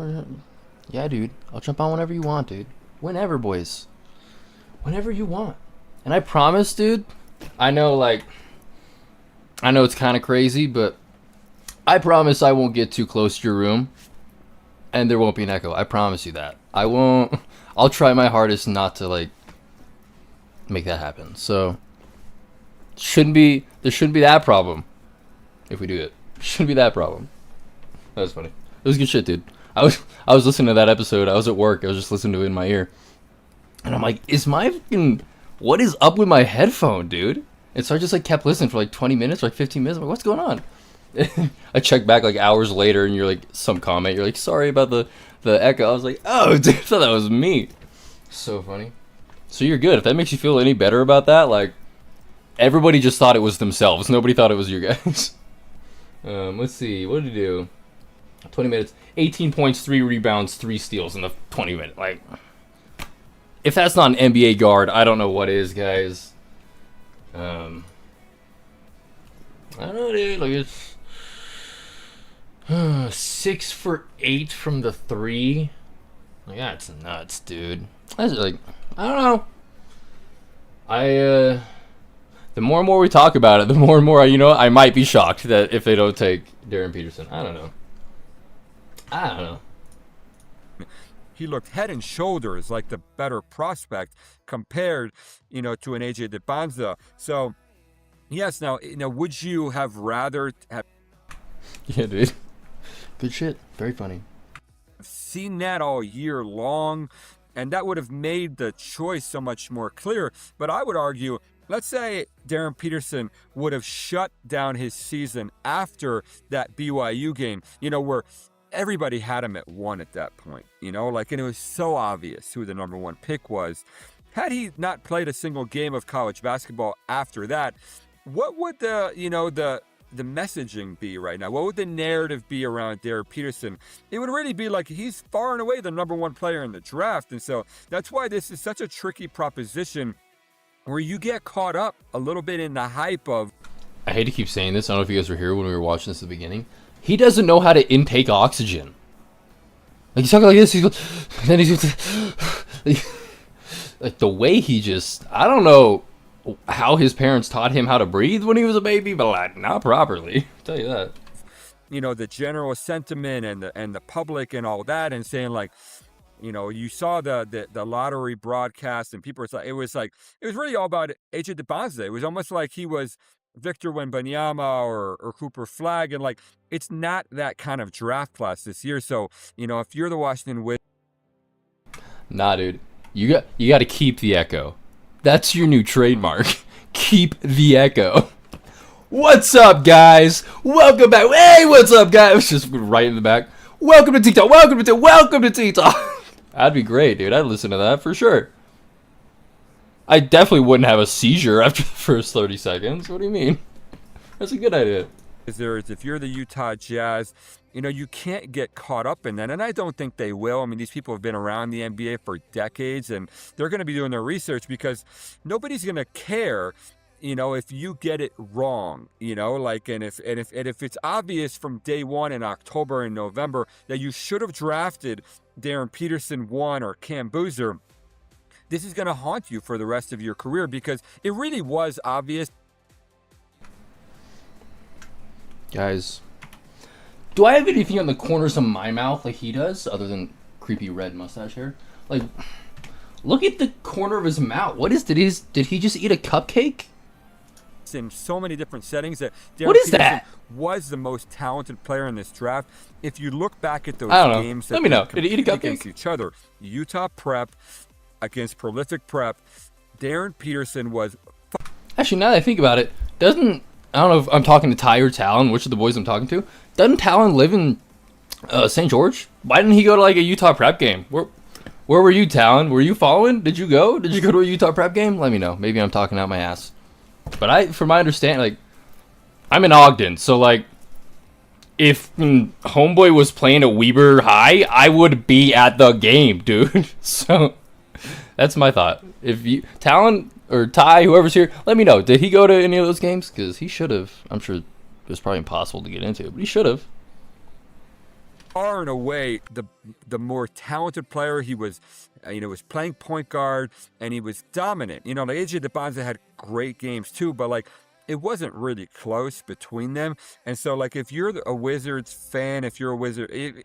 Yeah, dude, I'll jump on whenever you want, dude. Whenever, boys. Whenever you want. And I promise, dude, I know it's kind of crazy, but I promise I won't get too close to your room and there won't be an echo. I promise you that. I won't. I'll try my hardest not to, make that happen. So, there shouldn't be that problem if we do it. Shouldn't be that problem. That was funny. It was good shit, dude. I was listening to that episode. I was at work. I was just listening to it in my ear. And I'm like, what is up with my headphone, dude? And so I just kept listening for 20 minutes, 15 minutes. I'm like, what's going on? I checked back hours later and you're some comment. You're sorry about the echo. I was like, oh, dude, I thought that was me. So funny. So you're good. If that makes you feel any better about that, everybody just thought it was themselves. Nobody thought it was you guys. Let's see. What did he do? 20 minutes. 18 points, 3 rebounds, 3 steals in the 20 minutes. If that's not an NBA guard, I don't know what is, guys. I don't know, dude. 6 for 8 from the 3. Like, that's nuts, dude. That's like, I don't know. The more and more we talk about it, the more and more I might be shocked that if they don't take Darren Peterson. I don't know. He looked head and shoulders like the better prospect compared, to an AJ DeBonza. So, yes, now, would you have rather have Yeah, dude. Good shit. Very funny. seen that all year long? And that would have made the choice so much more clear. But I would argue, let's say Darren Peterson would have shut down his season after that BYU game, where everybody had him at 1 at that point, and it was so obvious who the number 1 pick was. Had he not played a single game of college basketball after that, what would the messaging be right now? What would the narrative be around Darren Peterson? It would really be like he's far and away the number 1 player in the draft. And so that's why this is such a tricky proposition where you get caught up a little bit in the hype of. I hate to keep saying this. I don't know if you guys were here when we were watching this at the beginning. He doesn't know how to intake oxygen. Like, he's talking like this. Then he's like the way he just, I don't know how his parents taught him how to breathe when he was a baby, but like, not properly. I'll tell you that. The general sentiment and the public and all that, and saying like, you saw the lottery broadcast and people were like, it was really all about AJ DeBonza. It was almost like he was Victor Wembanyama or Cooper Flagg, and like, it's not that kind of draft class this year. So, if you're the Washington Wizards, nah, dude, you got to keep the echo. That's your new trademark. Keep the echo. What's up, guys? Welcome back. Hey, what's up, guys? Just right in the back. Welcome to TikTok. Welcome to TikTok. That'd be great, dude. I'd listen to that for sure. I definitely wouldn't have a seizure after the first 30 seconds. What do you mean? That's a good idea. if you're the Utah Jazz, you can't get caught up in that. And I don't think they will. I mean, these people have been around the NBA for decades, and they're going to be doing their research because nobody's going to care, if you get it wrong, and if it's obvious from day one in October and November that you should have drafted Darren Peterson 1 or Cam Boozer, this is going to haunt you for the rest of your career because it really was obvious. Guys, do I have anything on the corners of my mouth like he does, other than creepy red mustache hair? Like, look at the corner of his mouth. What is it? Did he just eat a cupcake? In so many different settings that Darren What is Peterson that? was the most talented player in this draft. If you look back at those I don't know. games that Let me know. they Did he eat a competed cupcake? against each other, Utah Prep against Prolific Prep, Darren Peterson was. Actually, now that I think about it, I don't know if I'm talking to Ty or Talon, which of the boys I'm talking to. Doesn't Talon live in St. George? Why didn't he go to like a Utah Prep game? Where were you, Talon? Were you following? Did you go to a Utah Prep game? Let me know. Maybe I'm talking out my ass. But from my understanding, like, I'm in Ogden, so like, if Homeboy was playing at Weber High, I would be at the game, dude. So that's my thought. If you, Talon or Ty, whoever's here, let me know. Did he go to any of those games? Because he should have. I'm sure it was probably impossible to get into, but he should have. Far and away the more talented player. He was, was playing point guard and he was dominant. Like AJ DeBonza had great games too, but like it wasn't really close between them. And so like if you're a Wizards fan, if you're a Wizard,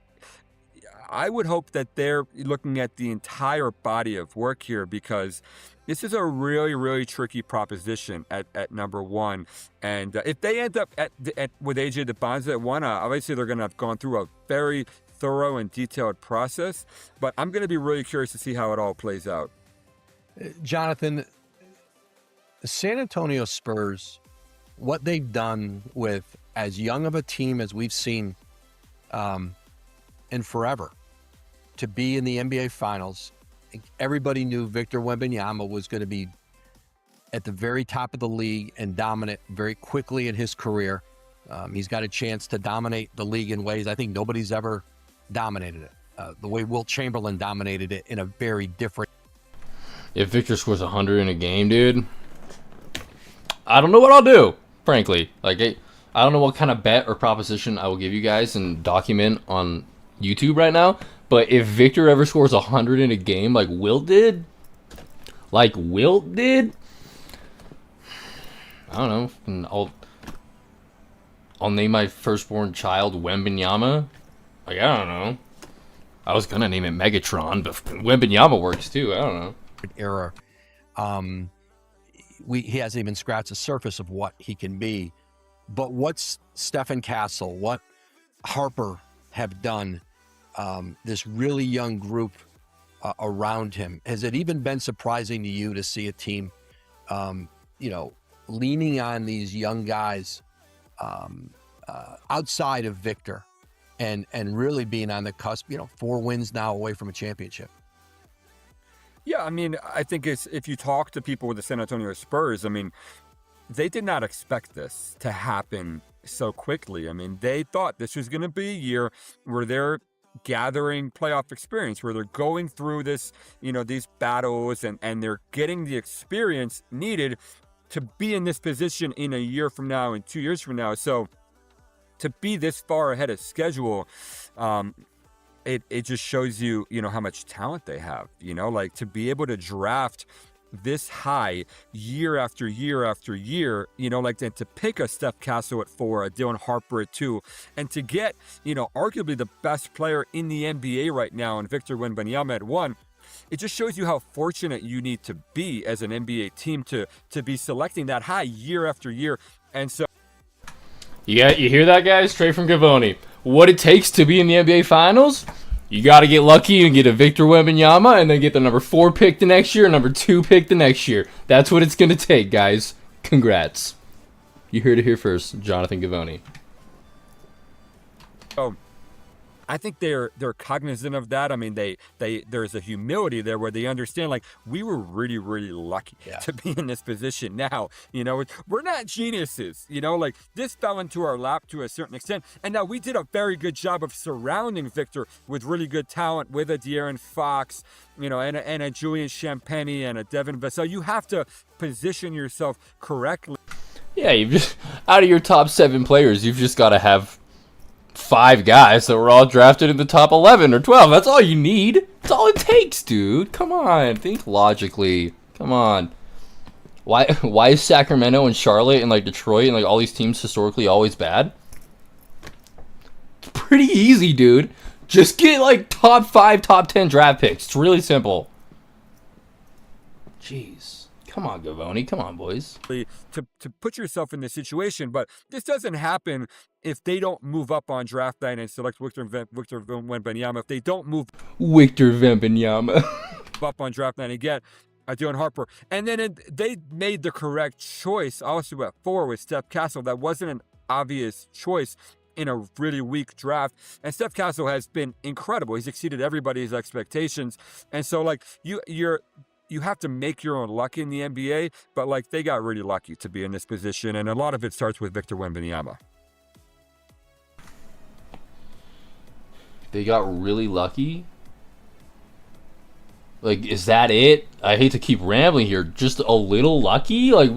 I would hope that they're looking at the entire body of work here because this is a really, really tricky proposition at number 1. And if they end up with AJ DeBonza at 1, obviously they're going to have gone through a very thorough and detailed process. But I'm going to be really curious to see how it all plays out. Jonathan, the San Antonio Spurs, what they've done with as young of a team as we've seen in forever, to be in the NBA Finals. Everybody knew Victor Wembanyama was going to be at the very top of the league and dominant very quickly in his career. He's got a chance to dominate the league in ways I think nobody's ever dominated it. The way Wilt Chamberlain dominated it in a very different. If Victor scores 100 in a game, dude, I don't know what I'll do, frankly. Like, I don't know what kind of bet or proposition I will give you guys and document on YouTube right now, but if Victor ever scores 100 in a game like Wilt did, I don't know, and I'll name my firstborn child Wembanyama. Like, I don't know. I was gonna name it Megatron, but Wembanyama works too. I don't know. Era. He hasn't even scratched the surface of what he can be. But what's Stephen Castle, what Harper have done, this really young group around him, has it even been surprising to you to see a team, leaning on these young guys outside of Victor and really being on the cusp, 4 wins now away from a championship? Yeah, I mean, I think if you talk to people with the San Antonio Spurs, I mean, they did not expect this to happen so quickly. I mean, they thought this was going to be a year where they're gathering playoff experience, where they're going through this, these battles and they're getting the experience needed to be in this position in a year from now and 2 years from now. So to be this far ahead of schedule, it just shows you, how much talent they have, like to be able to draft this high year after year after year, then to pick a Steph Castle at 4, a Dylan Harper at 2, and to get, arguably the best player in the NBA right now, and Victor Wembanyama at 1, it just shows you how fortunate you need to be as an NBA team to be selecting that high year after year. And so You hear that, guys? Straight from Gavoni. What it takes to be in the NBA Finals? You got to get lucky and get a Victor Wembanyama and then get the number 4 pick the next year, number 2 pick the next year. That's what it's going to take, guys. Congrats. You heard it here first, Jonathan Gavoni. Oh, I think they're cognizant of that. I mean, there's a humility there where they understand, like, we were really, really lucky to be in this position now. We're not geniuses, like this fell into our lap to a certain extent. And now we did a very good job of surrounding Victor with really good talent, with a De'Aaron Fox, and a Julian Champagny and a Devin Vassell. You have to position yourself correctly. Yeah, you've just, out of your top 7 players, you've just got to have 5 guys that were all drafted in the top 11 or 12. That's all you need. That's all it takes, dude. Come on, think logically. Come on. Why is Sacramento and Charlotte and like Detroit and like all these teams historically always bad? It's pretty easy, dude. Just get like top 5, top 10 draft picks. It's really simple. Jeez. Come on, Gavoni. Come on, boys. To put yourself in this situation, but this doesn't happen if they don't move up on draft night and select Victor Wembanyama. If they don't move Victor Wembanyama up on draft night and get Dylan Harper, and then they made the correct choice also at 4 with Steph Castle. That wasn't an obvious choice in a really weak draft, and Steph Castle has been incredible. He's exceeded everybody's expectations, and so like you have to make your own luck in the NBA, but like they got really lucky to be in this position, and a lot of it starts with Victor Wembanyama. They got really lucky? Like, is that it? I hate to keep rambling here. Just a little lucky? Like,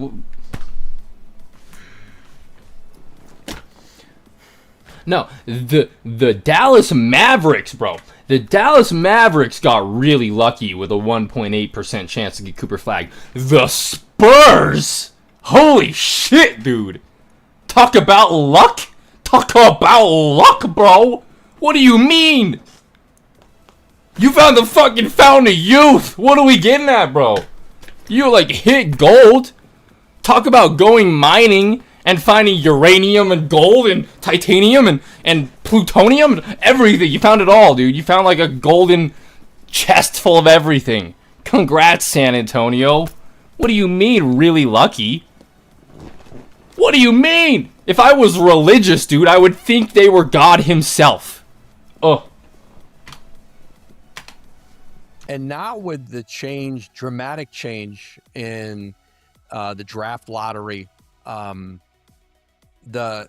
no, the Dallas Mavericks, bro. The Dallas Mavericks got really lucky with a 1.8% chance to get Cooper Flagg. The Spurs! Holy shit, dude. Talk about luck? Talk about luck, bro. What do you mean? You found the fucking fountain of youth. What are we getting at, bro? You like hit gold. Talk about going mining and finding uranium and gold and titanium and plutonium, everything. You found it all, dude. You found like a golden chest full of everything. Congrats, San Antonio. What do you mean, really lucky? What do you mean? If I was religious, dude, I would think they were God himself. Oh. And now with the change, dramatic change in the draft lottery, the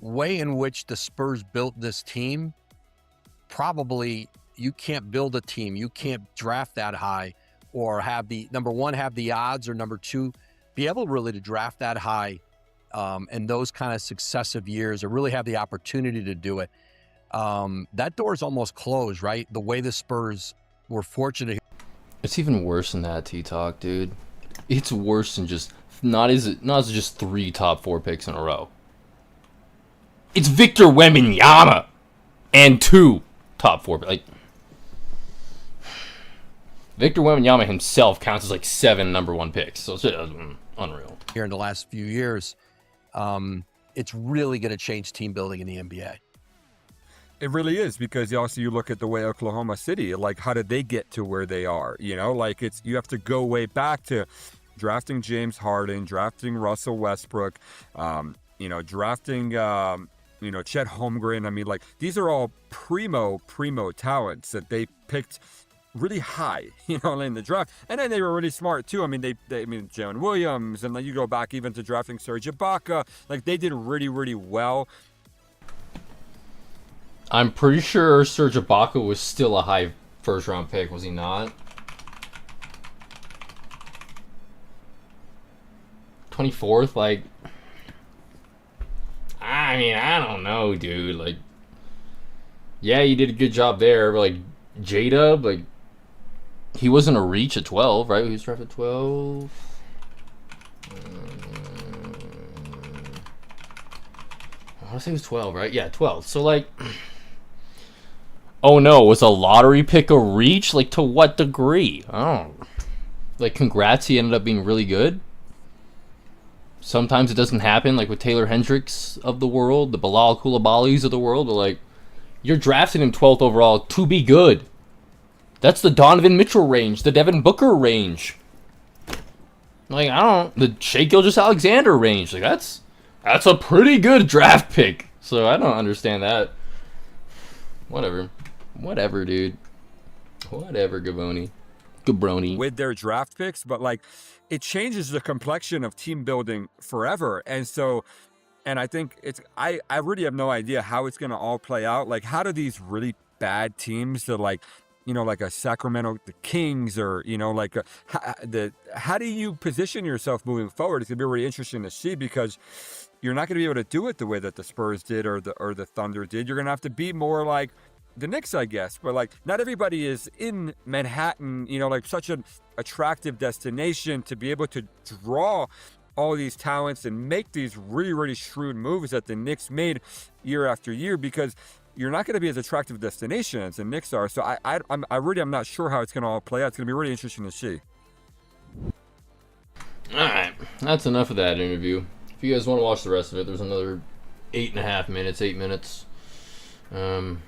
way in which the Spurs built this team, probably you can't build a team. You can't draft that high or have the, number one, have the odds, or number 2, be able really to draft that high and those kind of successive years, or really have the opportunity to do it, that door is almost closed, right? The way the Spurs were fortunate. It's even worse than that, T-Talk, dude. It's worse than just not as just 3 top 4 picks in a row. It's Victor Wembanyama and 2 top 4. Like, Victor Wembanyama himself counts as like 7 number 1 picks, so it's unreal. Here in the last few years, it's really going to change team building in the NBA. It really is, because also you look at the way Oklahoma City, like, how did they get to where they are? You know, like, you have to go way back to drafting James Harden, drafting Russell Westbrook, drafting, Chet Holmgren. I mean, like, these are all primo talents that they picked really high, in the draft. And then they were really smart too. I mean, they Jalen Williams, and then you go back even to drafting Serge Ibaka. Like, they did really, really well. I'm pretty sure Serge Ibaka was still a high first-round pick, was he not? 24th, like, I mean, I don't know, dude. Like, yeah, you did a good job there, but like, J-Dub, like, he wasn't a reach at 12, right? He was drafted 12. I want to say he was 12, right? Yeah, 12. So, like, oh no, was a lottery pick a reach? Like, to what degree? I don't know. Like, congrats, he ended up being really good. Sometimes it doesn't happen, like with Taylor Hendricks of the world, the Bilal Koulibalys of the world, but like, you're drafting him 12th overall to be good. That's the Donovan Mitchell range, the Devin Booker range. Like, the Shai Gilgeous-Alexander range. Like, that's a pretty good draft pick. So I don't understand that. Whatever, dude. Whatever, Gabroni. With their draft picks, but like, it changes the complexion of team building forever. And so, and I think I really have no idea how it's going to all play out. Like, how do these really bad teams that, like, like a Sacramento, the Kings, or, how do you position yourself moving forward? It's going to be really interesting to see, because you're not going to be able to do it the way that the Spurs did or the Thunder did. You're going to have to be more like the Knicks, I guess. But, like, not everybody is in Manhattan, like such an attractive destination to be able to draw all these talents and make these really, really shrewd moves that the Knicks made year after year, because you're not going to be as attractive a destination as the Knicks are. So I'm not sure how it's going to all play out. It's going to be really interesting to see. All right, that's enough of that interview. If you guys want to watch the rest of it, there's another 8 minutes. I'm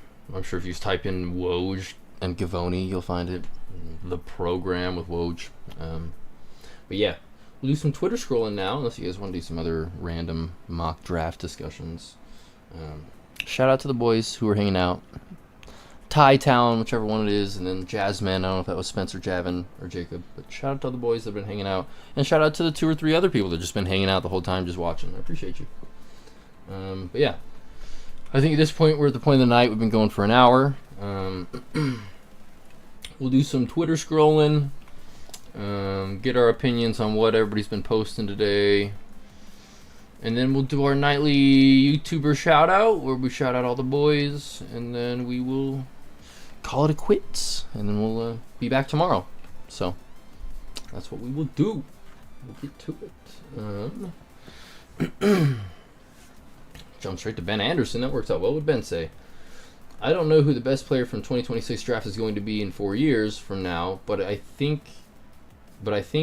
sure if you just type in Woj and Gavoni, you'll find it. The program with Woj. But yeah, we'll do some Twitter scrolling now, unless you guys want to do some other random mock draft discussions. Shout out to the boys who were hanging out. Ty Town, whichever one it is, and then Jazzman. I don't know if that was Spencer, Javin, or Jacob. But shout out to the boys that have been hanging out. And shout out to the 2 or 3 other people that have just been hanging out the whole time, just watching. I appreciate you. But yeah, I think at this point, we're at the point of the night. We've been going for an hour. We'll do some Twitter scrolling. Get our opinions on what everybody's been posting today. And then we'll do our nightly YouTuber shout out, where we shout out all the boys, and then we will call it a quits, and then we'll be back tomorrow. So that's what we will do. We'll get to it. Jump straight to Ben Anderson. That works out well. What would Ben say? I don't know who the best player from 2026 draft is going to be in 4 years from now, but I think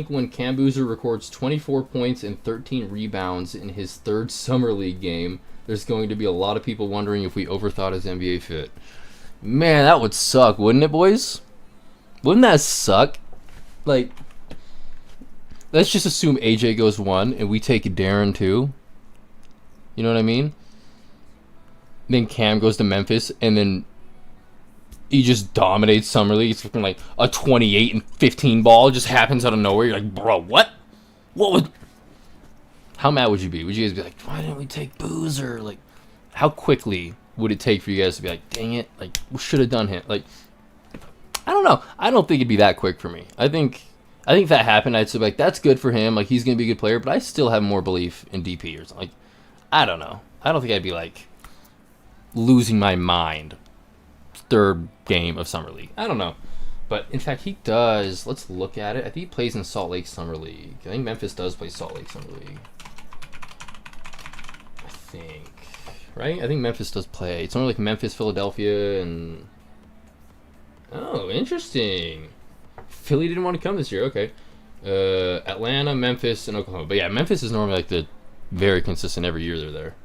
when Cam Boozer records 24 points and 13 rebounds in his 3rd Summer League game, there's going to be a lot of people wondering if we overthought his NBA fit. Man, that would suck, wouldn't it, boys? Wouldn't that suck? Like, let's just assume AJ goes 1 and we take Darren 2. You know what I mean? Then Cam goes to Memphis, and then he just dominates Summer League. It's looking like a 28 and 15 ball. It just happens out of nowhere. You're like, bro, what? How mad would you be? Would you guys be like, why didn't we take Boozer? Like, how quickly would it take for you guys to be like, dang it, like, we should have done him? Like, I don't know. I don't think it'd be that quick for me. I think I think if that happened, I'd say like that's good for him. Like he's gonna be a good player, but I still have more belief in DP or something. Like I don't know. I don't think I'd be like losing my mind. Third game of Summer League. I don't know. But in fact, he does. Let's look at it. I think he plays in Salt Lake Summer League. I think Memphis does play Salt Lake Summer League. I think. Right? I think Memphis does play. It's only like Memphis, Philadelphia, and... Oh, interesting. Philly didn't want to come this year. Okay. Atlanta, Memphis, and Oklahoma. But yeah, Memphis is normally like the very consistent every year they're there.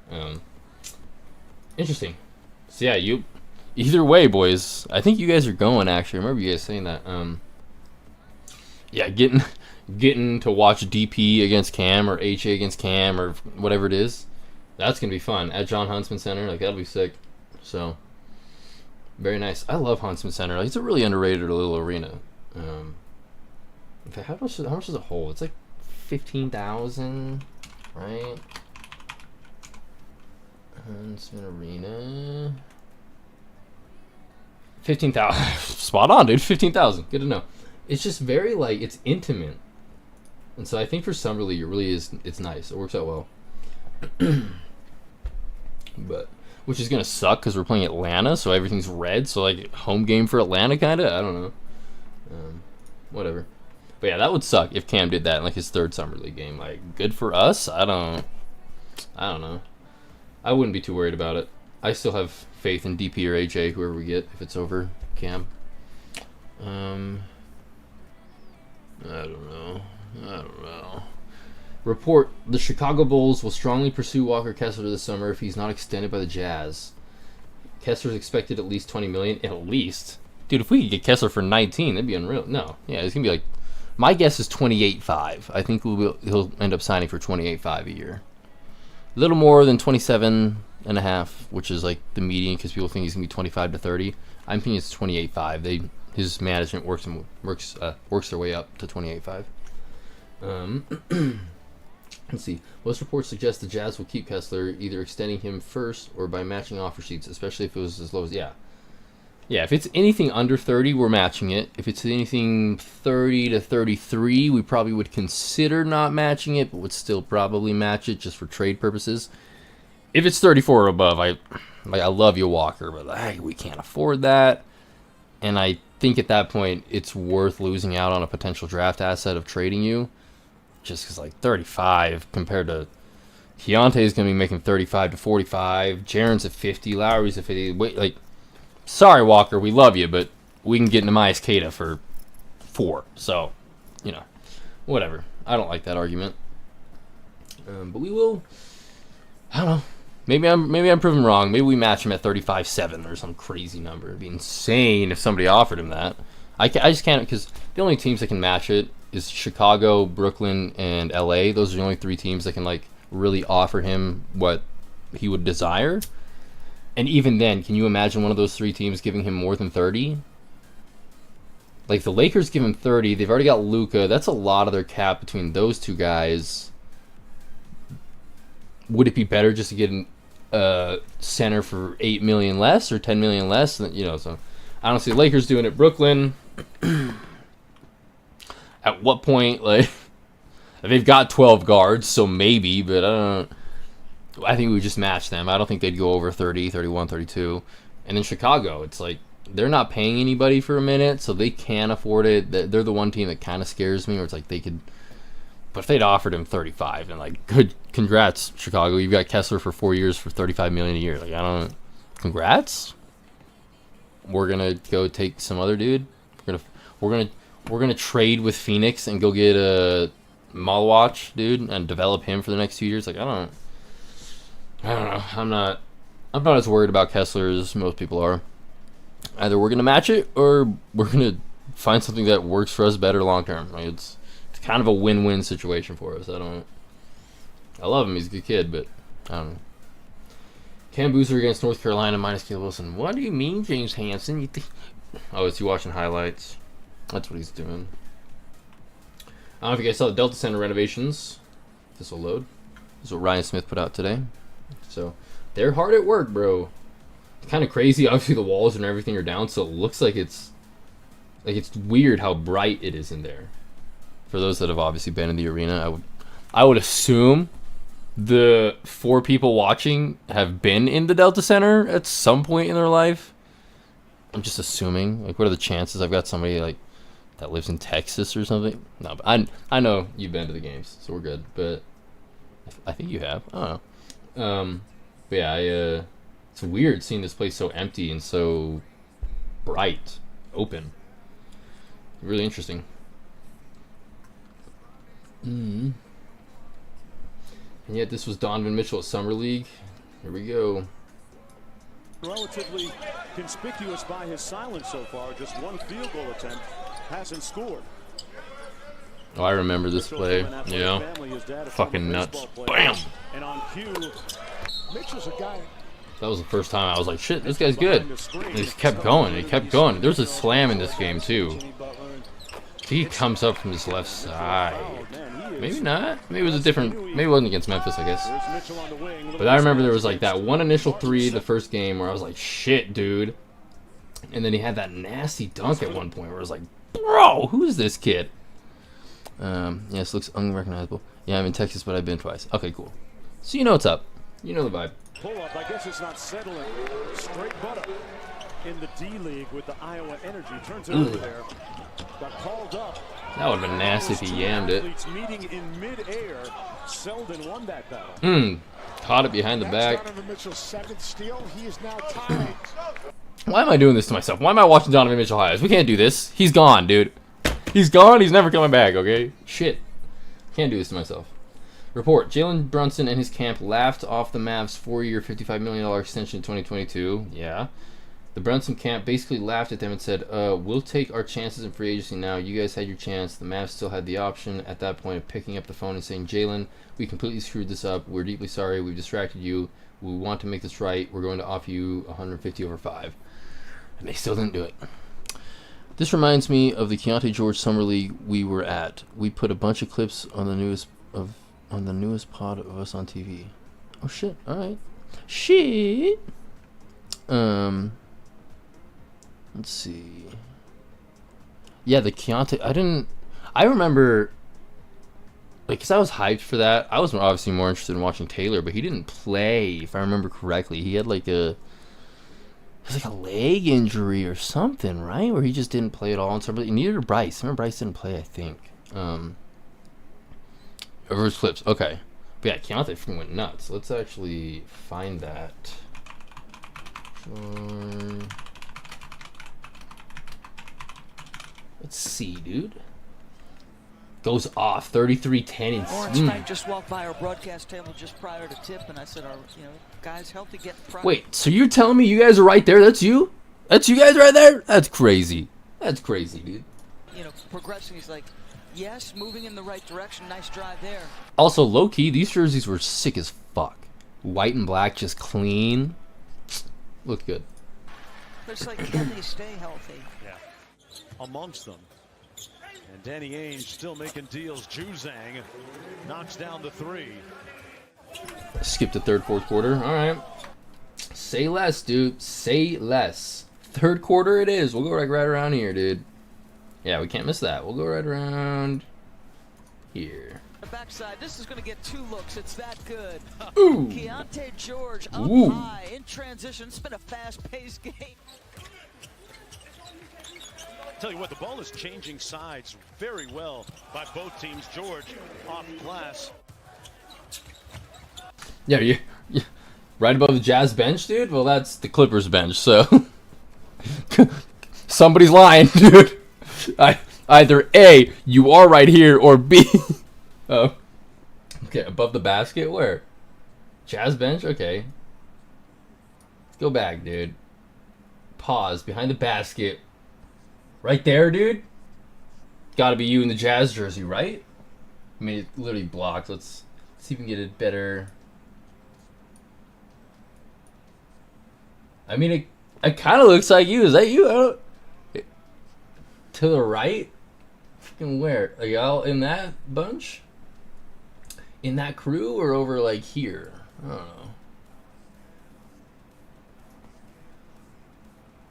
Interesting. So yeah, you... Either way, boys, I think you guys are going, actually. I remember you guys saying that. Yeah, getting to watch DP against Cam or HA against Cam or whatever it is, that's going to be fun. At John Huntsman Center, like, that'll be sick. So, very nice. I love Huntsman Center. Like, it's a really underrated little arena. In fact, how much does it hold? It's like 15,000, right? Huntsman Arena... 15,000. Spot on, dude. 15,000. Good to know. It's just very, like, it's intimate. And so I think for Summer League, it really is, it's nice. It works out well. But, which is going to suck because we're playing Atlanta, so everything's red. So, like, home game for Atlanta, kind of? I don't know. Whatever. But yeah, that would suck if Cam did that in, like, his third Summer League game. Like, good for us? I don't know. I wouldn't be too worried about it. I still have faith in DP or AJ, whoever we get, if it's over Cam. I don't know. Report: the Chicago Bulls will strongly pursue Walker Kessler this summer if he's not extended by the Jazz. Kessler's expected at least $20 million. At least, dude. If we could get Kessler for 19, that'd be unreal. No, yeah, it's gonna be like. My guess is 28.5. I think he'll end up signing for 28.5 a year. A little more than 27.5, which is like the median because people think he's gonna be 25 to 30. I'm thinking it's 28.5. His management works their way up to 28.5. Let's see. Most reports suggest the Jazz will keep Kessler, either extending him first or by matching offer sheets, especially if it was as low as yeah. If it's anything under 30, we're matching it. If it's anything 30 to 33, we probably would consider not matching it, but would still probably match it just for trade purposes. If it's 34 or above, I love you, Walker, but we can't afford that. And I think at that point, it's worth losing out on a potential draft asset of trading you, just because like 35 compared to Keontae is going to be making 35 to 45. Jaren's at 50. Lowry's at 50. Wait, like. Sorry, Walker, we love you, but we can get Nehemias Queta for 4. So, whatever. I don't like that argument. But we will. I don't know. Maybe I'm proven wrong. Maybe we match him at 35.7 or some crazy number. It'd be insane if somebody offered him that. I just can't, because the only teams that can match it is Chicago, Brooklyn, and LA. Those are the only 3 teams that can like really offer him what he would desire. And even then, can you imagine one of those 3 teams giving him more than 30? Like, the Lakers give him 30. They've already got Luka. That's a lot of their cap between those 2 guys. Would it be better just to get a center for $8 million less or $10 million less? So I don't see the Lakers doing it. Brooklyn, at what point, like, they've got 12 guards, so maybe, but I think we would just match them. I don't think they'd go over 30, 31, 32. And then Chicago, it's like they're not paying anybody for a minute, so they can't afford it. They're the one team that kind of scares me, where it's like they could. But if they'd offered him 35, and like, good, congrats, Chicago. You've got Kessler for 4 years for $35 million a year. Like, congrats. We're gonna go take some other dude. We're gonna trade with Phoenix and go get a Malwatch dude and develop him for the next 2 years. Like, I don't know. I'm not as worried about Kessler as most people are. Either we're gonna match it or we're gonna find something that works for us better long term. Like, it's kind of a win-win situation for us. I love him. He's a good kid, but I don't know. Cam Boozer against North Carolina minus Caleb Wilson. What do you mean, James Hansen? Is he watching highlights? That's what he's doing. I don't know if you guys saw the Delta Center renovations. This will load. This is what Ryan Smith put out today. So they're hard at work, bro. It's kind of crazy. Obviously, the walls and everything are down, so it looks like it's weird how bright it is in there. for those that have obviously been in the arena, I would assume the 4 people watching have been in the Delta Center at some point in their life. I'm just assuming. Like, what are the chances I've got somebody like that lives in Texas or something? No, but I know you've been to the games, so we're good. But I think you have. I don't know. But yeah, it's weird seeing this place so empty and so bright, open. Really interesting. And yet this was Donovan Mitchell at Summer League. Here we go. Relatively conspicuous by his silence so far. Just one field goal attempt, hasn't scored. Oh, I remember this play. Yeah. Fucking nuts. Bam! And on cue, Mitchell's a guy. That was the first time I was like, shit, this guy's good. And he just kept going. He kept going. There's a slam in this game, too. He comes up from his left side. Maybe not. Maybe it was a different. Maybe it wasn't against Memphis, I guess. But I remember there was like that one initial 3 the first game where I was like, shit, dude. And then he had that nasty dunk at one point where I was like, bro, who is this kid? Yes, looks unrecognizable. Yeah, I'm in Texas, but I've been twice. Okay, cool. So you know what's up. You know the vibe. Pull up. I guess it's not settling. Straight butter in the D League with the Iowa Energy. Turns it over there. Got called up. That would have been nasty if he yammed it. Meeting in mid-air. Selden won that battle. Caught it behind the back. Donovan Mitchell's 7th steal. He is now tied. Why am I doing this to myself? Why am I watching Donovan Mitchell highlights? We can't do this. He's gone, dude. He's gone. He's never coming back, okay? Shit. Can't do this to myself. Report. Jalen Brunson and his camp laughed off the Mavs' 4-year, $55 million extension in 2022. Yeah. The Brunson camp basically laughed at them and said, we'll take our chances in free agency now. You guys had your chance. The Mavs still had the option at that point of picking up the phone and saying, Jalen, we completely screwed this up. We're deeply sorry. We've distracted you. We want to make this right. We're going to offer you 150 over 5. And they still didn't do it. This reminds me of the Keontae George Summer League we were at. We put a bunch of clips on the newest pod of us on TV. Oh shit! All right, shit. Let's see. Yeah, the Keontae. I remember. Like, cause I was hyped for that. I was obviously more interested in watching Taylor, but he didn't play, if I remember correctly. He had like a leg injury or something, right? Where he just didn't play at all. And somebody, neither did Bryce. I remember Bryce didn't play, I think. Reverse clips. Okay. But yeah, Keontae freaking went nuts. Let's actually find that. Let's see, dude. Goes off 33-10 Lawrence Frank just walked by our broadcast table just prior to tip, and I said, guys, healthy, get pride. Wait, so you're telling me you guys are right there? That's you? That's you guys right there? That's crazy. That's crazy, dude. Progressing. He's like, yes, moving in the right direction. Nice drive there. Also, low-key, these jerseys were sick as fuck. White and black, just clean. Looked good. But it's like, can they stay healthy? Yeah. Amongst them. And Danny Ainge still making deals. Juzang knocks down the 3. Skip the third, fourth quarter. All right. Say less, dude. Say less. Third quarter it is. We'll go right around here, dude. Yeah, we can't miss that. We'll go right around here. The backside. This is going to get 2 looks. It's that good. Ooh. Keontae George up Ooh. high in transition. It's been a fast-paced game. Tell you what, the ball is changing sides very well by both teams. George off glass. Yeah, you right above the Jazz bench, dude? Well, that's the Clippers bench, so somebody's lying, dude. Either A, you are right here, or B. Oh. Okay, above the basket? Where? Jazz bench? Okay. Go back, dude. Pause. Behind the basket. Right there, dude. Gotta be you in the Jazz jersey, right? I mean, it literally blocked. Let's see if we can get it better. I mean, it kind of looks like you. Is that you? To the right? Fucking where? Are y'all in that bunch? In that crew or over like here? I don't know.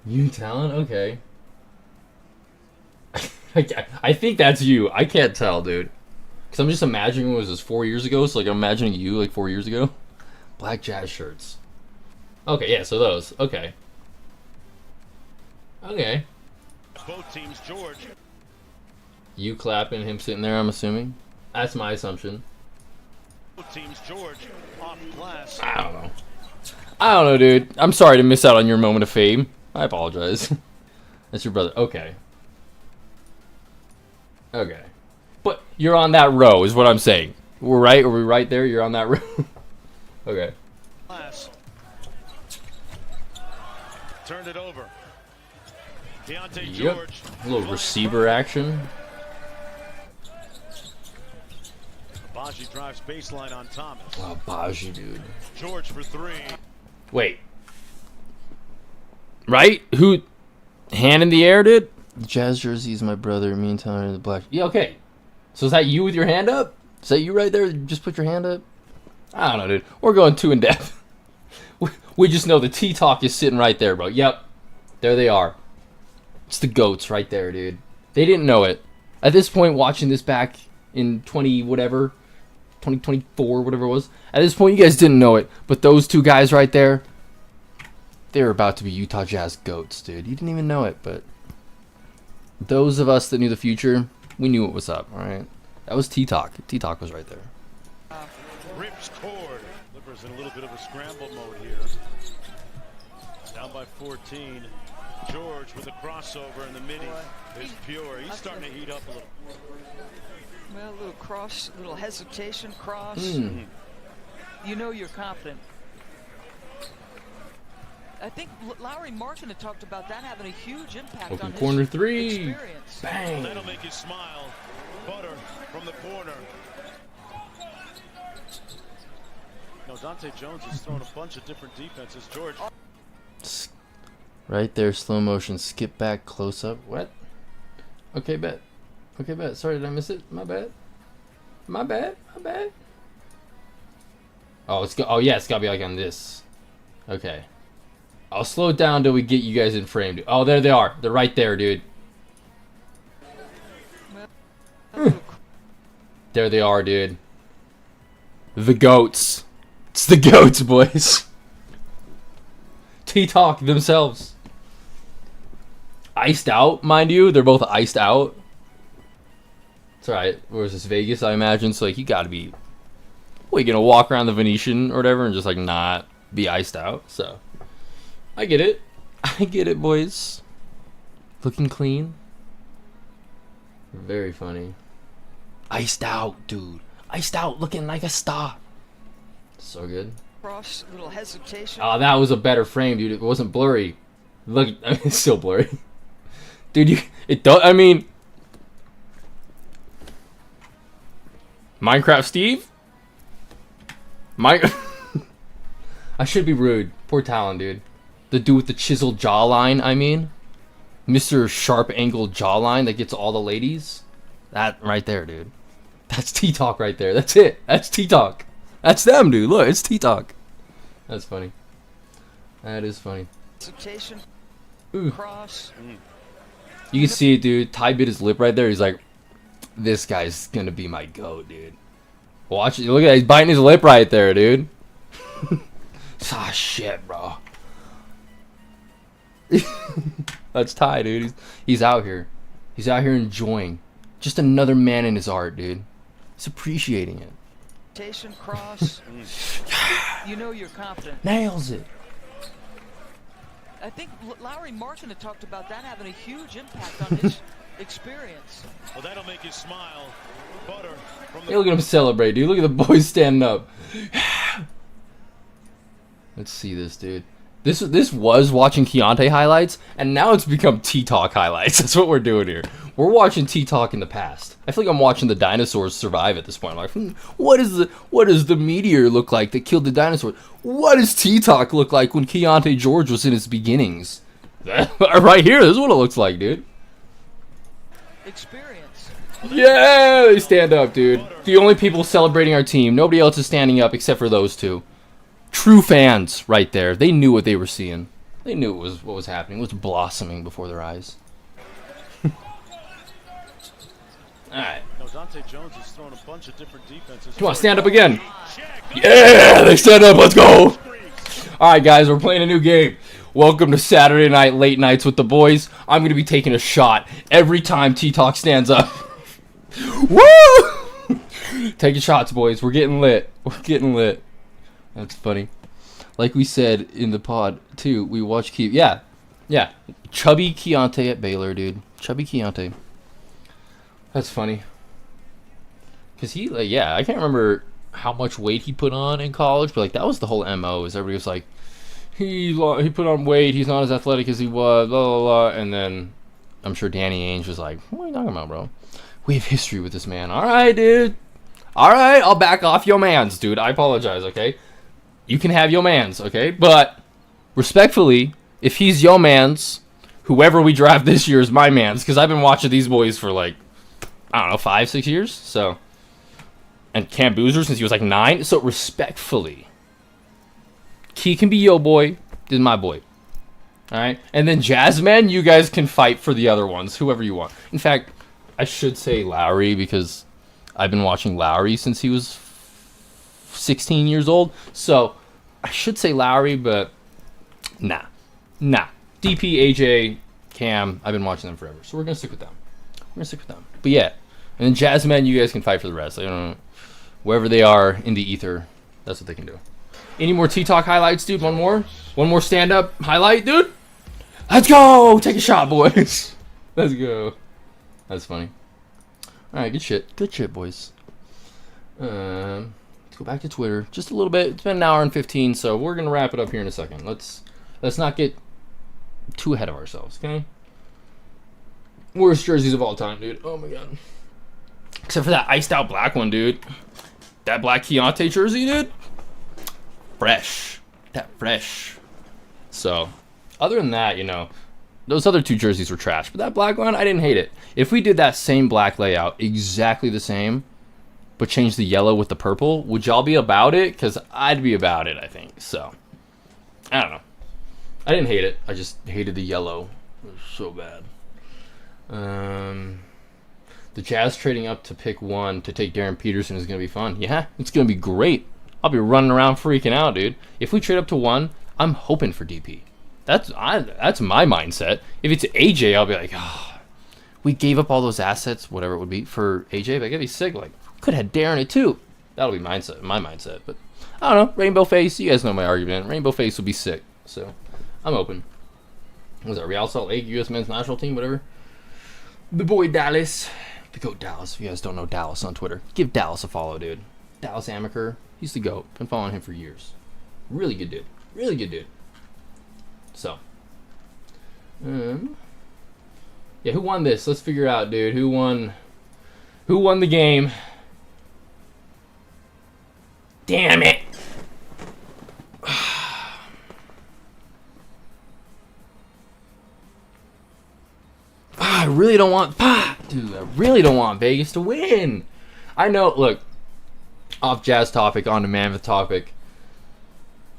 You talent? Okay. I think that's you. I can't tell, dude. Because I'm just imagining what was this 4 years ago. So like I'm imagining you like 4 years ago. Black Jazz shirts. Okay, yeah. So those. Okay. Okay. Both teams, George. You clapping, him sitting there. I'm assuming. That's my assumption. Both teams, George, off glass. I don't know. I don't know, dude. I'm sorry to miss out on your moment of fame. I apologize. That's your brother. Okay. Okay. But you're on that row, is what I'm saying. We're right? Are we right there? You're on that row? Okay. Glass. Turned it over. Deontay Yep. George. A little receiver action. Baji drives baseline on Thomas. Oh, Baji, dude. George for three. Wait. Right? Who? Hand in the air, dude? Jazz jersey is my brother. Me and Tyler are the black. Yeah, okay. So is that you with your hand up? Is that you right there? Just put your hand up? I don't know, dude. We're going too in depth. We just know the T-Talk is sitting right there, bro. Yep. There they are. It's the GOATs right there, dude. They didn't know it. At this point, watching this back in 2024, whatever it was. At this point, you guys didn't know it. But those two guys right there, they were about to be Utah Jazz GOATs, dude. You didn't even know it, but those of us that knew the future, we knew what was up, all right? That was T-Talk. T-Talk was right there. Rips cord. Clippers in a little bit of a scramble mode here. Down by 14. George with a crossover in the mini is pure. He's starting to heat up a little. Well, a little cross, a little hesitation, cross. You know you're confident. I think Lowry Markin had talked about that having a huge impact Open on his corner three. experience. Bang. That'll make you smile. Butter from the corner. No, Dante Jones is throwing a bunch of different defenses. George. Right there, slow motion, skip back, close up. What? Okay, bet. Okay, bet. Sorry, did I miss it? My bad. My bad. My bad. Oh, oh yeah, it's gotta be like on this. Okay. I'll slow it down till we get you guys in frame, dude. Oh, there they are. They're right there, dude. There they are, dude. The GOATs. It's the GOATs, boys. T-Talk themselves. Iced out, mind you. They're both iced out. It's alright. Where's this, Vegas, I imagine? So, like, you gotta be... What, you gonna walk around the Venetian or whatever and just, like, not be iced out? So, I get it. I get it, boys. Looking clean. Very funny. Iced out, dude. Iced out, looking like a star. So good. Cross, little hesitation. Oh, that was a better frame, dude. It wasn't blurry. Look, I mean, it's still blurry. Dude, it does, I mean... Minecraft Steve? I should be rude. Poor Talon, dude. The dude with the chiseled jawline, I mean. Mr. Sharp Angled Jawline that gets all the ladies. That right there, dude. That's T-Talk right there. That's it. That's T-Talk. That's them, dude. Look, it's T-Talk. That's funny. That is funny. Hesitation. Ooh. Cross. You can see it, dude. Ty bit his lip right there. He's like, this guy's gonna be my GOAT, dude. Watch it. Look at that. He's biting his lip right there, dude. Ah, shit, bro. That's Ty, dude. He's out here. He's out here enjoying. Just another man in his art, dude. He's appreciating it. Hesitation, cross. You know you're confident. Nails it. I think Lowry Markin had talked about that having a huge impact on his experience. Well, that'll make you smile. Butter from the Hey, look at him celebrate, dude. Look at the boys standing up. Let's see this, dude. This was watching Keontae highlights, and now it's become T-Talk highlights. That's what we're doing here. We're watching T-Talk in the past. I feel like I'm watching the dinosaurs survive at this point. I'm like, what does the meteor look like that killed the dinosaurs? What does T-Talk look like when Keontae George was in his beginnings? Right here, this is what it looks like, dude. Experience. Yeah, they stand up, dude. The only people celebrating our team. Nobody else is standing up except for those two. True fans right there. They knew what they were seeing. They knew what was happening. It was blossoming before their eyes. All right. No, Dante Jones has thrown a bunch of different defenses. Come on, stand up again. Yeah, they stand up. Let's go. All right, guys, we're playing a new game. Welcome to Saturday Night Late Nights with the boys. I'm going to be taking a shot every time T-Talk stands up. Woo! Taking shots, boys. We're getting lit. We're getting lit. That's funny. Like we said in the pod, too, we watched Yeah. Chubby Keontae at Baylor, dude. Chubby Keontae. That's funny. Because he, like, yeah, I can't remember how much weight he put on in college, but, like, that was the whole MO, is everybody was like, he put on weight, he's not as athletic as he was, blah, blah, blah. And then I'm sure Danny Ainge was like, what are you talking about, bro? We have history with this man. All right, dude. All right, I'll back off your mans, dude. I apologize, okay? You can have your mans, okay? But respectfully, if he's your mans, whoever we draft this year is my mans, because I've been watching these boys for, like, I don't know, 5, 6 years, so. And Cam Boozer since he was like 9, so respectfully, Key can be yo boy, this is my boy. Alright? And then Jasmine, you guys can fight for the other ones, whoever you want. In fact, I should say Lowry, because I've been watching Lowry since he was 16 years old, so I should say Lowry, but nah. DP, AJ, Cam, I've been watching them forever, so we're going to stick with them. But yeah, and then Jasmine, you guys can fight for the rest. I don't know. Wherever they are in the ether, that's what they can do. Any more T-Talk highlights, dude? One more stand-up highlight, dude? Let's go! Take a shot, boys. Let's go. That's funny. Alright, good shit, boys. Let's go back to Twitter. Just a little bit. It's been an hour and 15, so we're going to wrap it up here in a second. Let's not get too ahead of ourselves, okay? Worst jerseys of all time, dude. Oh, my God. Except for that iced out black one, dude. That black Keontae jersey, dude. Fresh. So, other than that, you know, those other 2 jerseys were trash. But that black one, I didn't hate it. If we did that same black layout, exactly the same, but change the yellow with the purple, would y'all be about it? Because I'd be about it, I think. So, I don't know. I didn't hate it. I just hated the yellow. It was so bad. The Jazz trading up to pick 1 to take Darren Peterson is going to be fun. Yeah, it's going to be great. I'll be running around freaking out, dude. If we trade up to 1, I'm hoping for DP. That's my mindset. If it's AJ, I'll be like, oh, we gave up all those assets, whatever it would be, for AJ, but I gotta be sick. Like, could have had Darren it too. That'll be my mindset. But I don't know. Rainbow Face, you guys know my argument. Rainbow Face will be sick. So I'm open. What was that? Real Salt Lake, U.S. men's national team, whatever. The boy Dallas. The GOAT Dallas. If you guys don't know Dallas on Twitter, give Dallas a follow, dude. Dallas Amaker. He's the GOAT. Been following him for years. Really good dude. So. Yeah, who won this? Let's figure out, dude. Who won the game? Damn it. I really don't want Vegas to win. I know, look, off Jazz topic, on to Mammoth topic.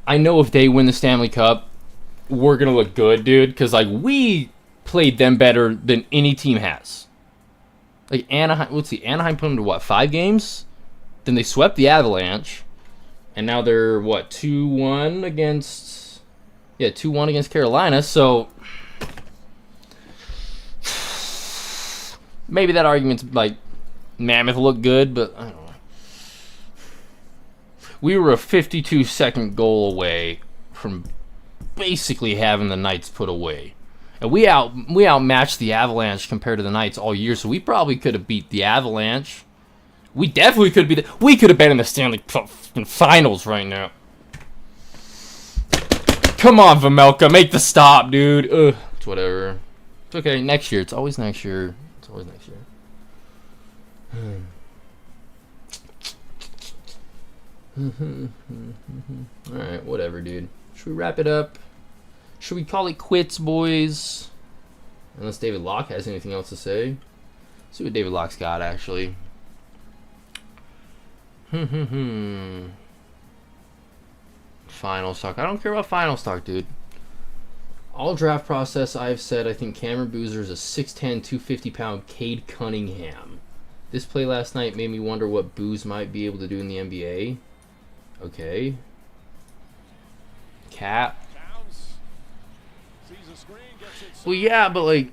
I know if they win the Stanley Cup, we're going to look good, dude, because, like, we played them better than any team has. Like, Anaheim put them to, what, 5 games? Then they swept the Avalanche, and now they're, what, 2-1 against Carolina, so maybe that argument's, like, Mammoth looked good, but I don't know. We were a 52-second goal away from basically having the Knights put away. And we outmatched the Avalanche compared to the Knights all year, so we probably could have beat the Avalanche. We definitely could have we could have been in the Stanley Finals right now. Come on, Vamelka, make the stop, dude. Ugh, it's whatever. It's okay, next year. It's always next year. Alright, whatever, dude. Should we wrap it up? Should we call it quits, boys? Unless David Locke has anything else to say. Let's see what David Locke's got, actually. Final stock. I don't care about final stock, dude. All draft process, I've said I think Cameron Boozer is a 6'10", 250-pound Cade Cunningham. This play last night made me wonder what Booz might be able to do in the NBA. Okay. Cap. Well, yeah, but like,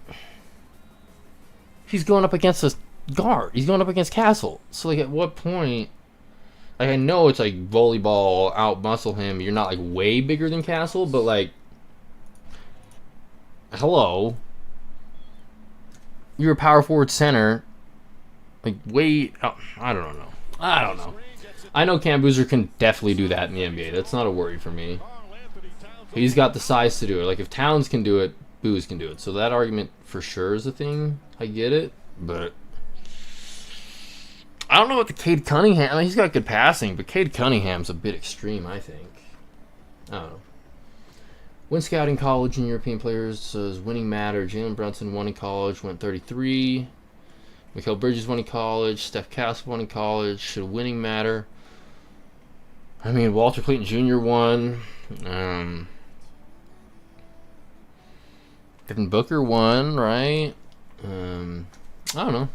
he's going up against a guard. He's going up against Castle. So like, at what point? Like, I know it's like volleyball, out muscle him. You're not like way bigger than Castle, but like, hello, you're a power forward center. Like, wait, oh, I don't know. I know Cam Boozer can definitely do that in the NBA. That's not a worry for me. He's got the size to do it. Like, if Towns can do it, Booz can do it. So that argument for sure is a thing. I get it, but I don't know what the Cade Cunningham. I mean, he's got good passing, but Cade Cunningham's a bit extreme, I think. I don't know. Win Scout in college and European players says winning matter. Jalen Brunson won in college, went 33. Mikal Bridges won in college. Steph Castle won in college. Should winning matter? I mean, Walter Clayton Jr. won. Devin Booker won, right? I don't know.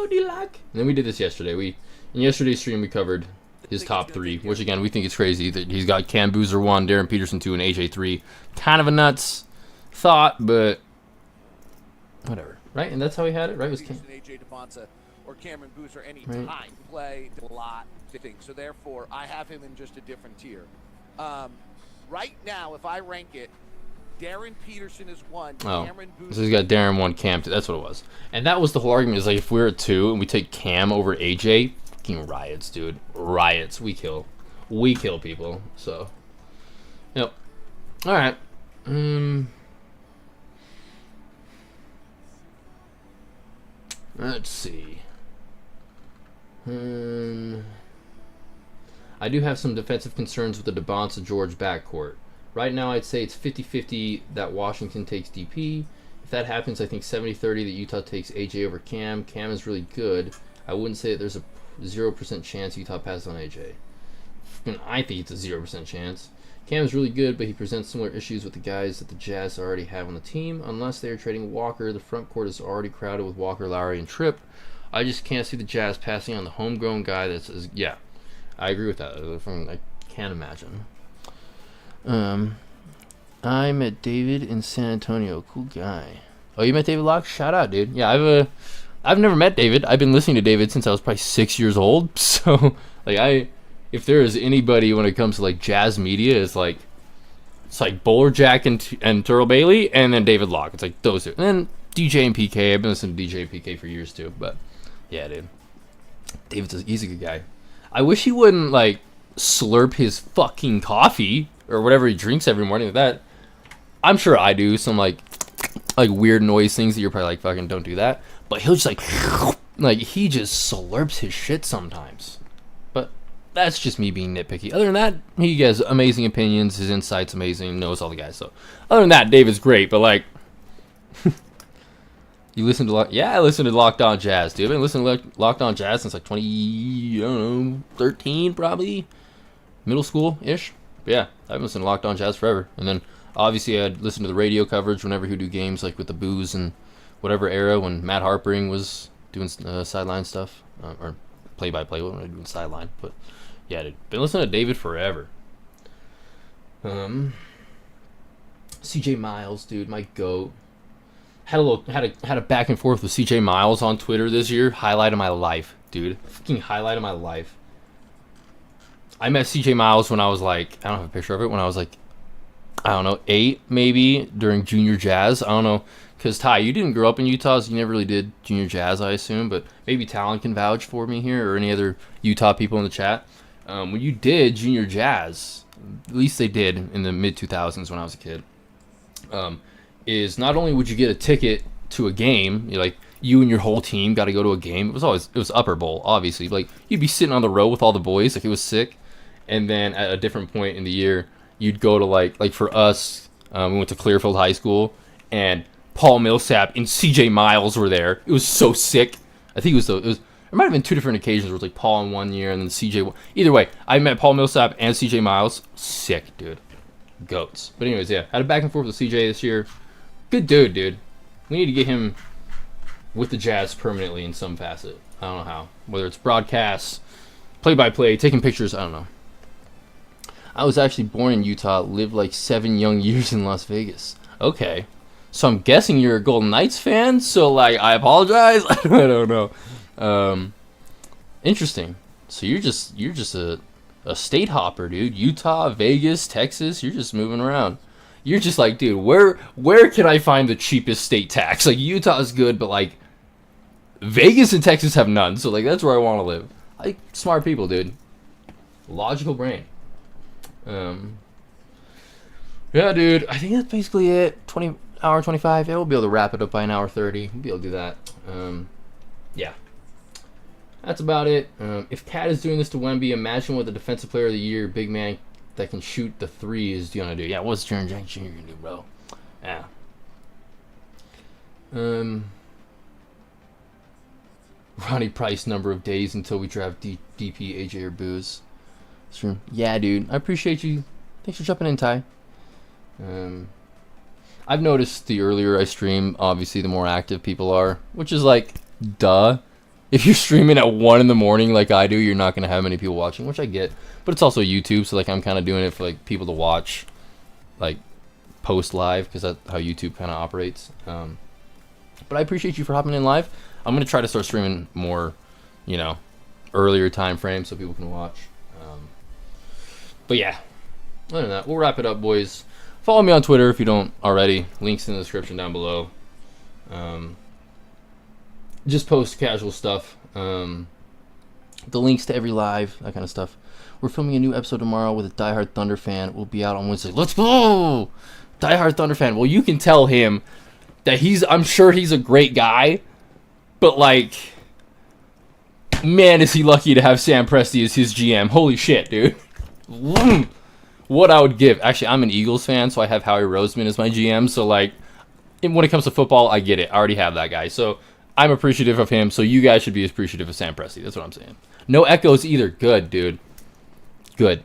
D-Lock. And then we did this yesterday. In yesterday's stream we covered his top 3, which again we think it's crazy that he's got Cam Boozer 1, Darren Peterson 2, and AJ 3. Kind of a nuts thought, but whatever, right? And that's how he had it, right? It was AJ DeBonta or Cameron Boozer any Right. time play a lot of things. So therefore, I have him in just a different tier. Right now, if I rank it, Darren Peterson is 1. Oh, Cameron Boozer. so he's got Darren 1, Cam 2. That's what it was. And that was the whole argument. Is like, if we're at 2 and we take Cam over AJ, fucking riots, dude. Riots. We kill people. So, yep. All right. Let's see. I do have some defensive concerns with the DeBonta George backcourt. Right now, I'd say it's 50-50 that Washington takes DP. If that happens, I think 70-30 that Utah takes AJ over Cam. Cam is really good. I wouldn't say that there's a 0% chance Utah passes on AJ. And I think it's a 0% chance. Cam is really good, but he presents similar issues with the guys that the Jazz already have on the team. Unless they are trading Walker, the front court is already crowded with Walker, Lowry, and Tripp. I just can't see the Jazz passing on the homegrown guy that's as... Yeah, I agree with that. I can't imagine. I met David in San Antonio. Cool guy. Oh, you met David Locke? Shout out, dude. Yeah, I've never met David. I've been listening to David since I was probably 6 years old. So, like, if there is anybody when it comes to like jazz media, it's like Bowler Jack and Turl Bailey, and then David Locke. It's like those two, and then DJ and PK. I've been listening to DJ and PK for years too. But yeah, dude, he's a good guy. I wish he wouldn't like slurp his fucking coffee or whatever he drinks every morning with that. I'm sure I do some like weird noise things that you're probably like, fucking don't do that. But he'll just like he just slurps his shit sometimes. But that's just me being nitpicky. Other than that, he has amazing opinions. His insight's amazing. Knows all the guys. So other than that, David's great. But like, you listen to I listen to Locked On Jazz, dude. I've been listening to Locked On Jazz since like 13 probably, middle school ish. But yeah, I've been listening to Locked On Jazz forever. And then obviously I'd listen to the radio coverage whenever he would do games, like with the Booze and whatever era when Matt Harpering was doing sideline stuff or play-by-play when I was doing sideline. But yeah, dude, been listening to David forever. CJ Miles, dude, my goat. Had a back and forth with CJ Miles on Twitter this year. Highlight of my life, dude. Fucking highlight of my life. I met CJ Miles when I was like, I don't have a picture of it, when I was like, I don't know, 8 maybe, during junior jazz. I don't know, because Ty, you didn't grow up in Utah, so you never really did junior jazz, I assume, but maybe Talon can vouch for me here, or any other Utah people in the chat. When you did junior jazz, at least they did in the mid-2000s when I was a kid, is not only would you get a ticket to a game, like you and your whole team got to go to a game. It was Upper Bowl, obviously. Like you'd be sitting on the row with all the boys, like it was sick. And then at a different point in the year, you'd go to like for us, we went to Clearfield High School, and Paul Millsap and CJ Miles were there. It was so sick. I think it might have been 2 different occasions where it was like Paul in one year and then CJ. Either way, I met Paul Millsap and CJ Miles. Sick, dude. Goats. But anyways, yeah, had a back and forth with CJ this year. Good dude. We need to get him with the Jazz permanently in some facet. I don't know how. Whether it's broadcasts, play-by-play, taking pictures, I don't know. I was actually born in Utah, lived like 7 young years in Las Vegas. Okay. So I'm guessing you're a Golden Knights fan, so like I apologize. I don't know. Interesting. So you're just a state hopper, dude. Utah, Vegas, Texas, you're just moving around. You're just like, dude, where can I find the cheapest state tax? Like Utah is good, but like Vegas and Texas have none. So like that's where I want to live. Like smart people, dude. Logical brain. Yeah, dude. I think that's basically it. 20-hour 25. Yeah, we'll be able to wrap it up by an hour 30. We'll be able to do that. Yeah. That's about it. If Cat is doing this to Wemby, imagine what the Defensive Player of the Year, big man that can shoot the three, is going to do. Yeah, what's Jaren Jackson Jr. going to do, bro? Yeah. Ronnie Price, number of days until we draft DP, AJ, or Booze. Stream. Yeah, dude. I appreciate you. Thanks for jumping in, Ty. I've noticed the earlier I stream, obviously, the more active people are, which is like, duh. If you're streaming at 1 in the morning like I do, you're not going to have many people watching, which I get. But it's also YouTube, so like I'm kind of doing it for like people to watch, like post live, because that's how YouTube kind of operates. But I appreciate you for hopping in live. I'm going to try to start streaming more, you know, earlier time frame so people can watch. But yeah, other than that, we'll wrap it up, boys. Follow me on Twitter if you don't already. Links in the description down below. Just post casual stuff. The links to every live, that kind of stuff. We're filming a new episode tomorrow with a diehard Thunder fan. We'll be out on Wednesday. Let's go! Diehard Thunder fan. Well, you can tell him that I'm sure he's a great guy, but like, man, is he lucky to have Sam Presti as his GM. Holy shit, dude. What I would give. Actually, I'm an Eagles fan, so I have Howie Roseman as my GM. So like, when it comes to football, I get it. I already have that guy. So I'm appreciative of him, so you guys should be appreciative of Sam Presti. That's what I'm saying. No echoes either. Good, dude. Good.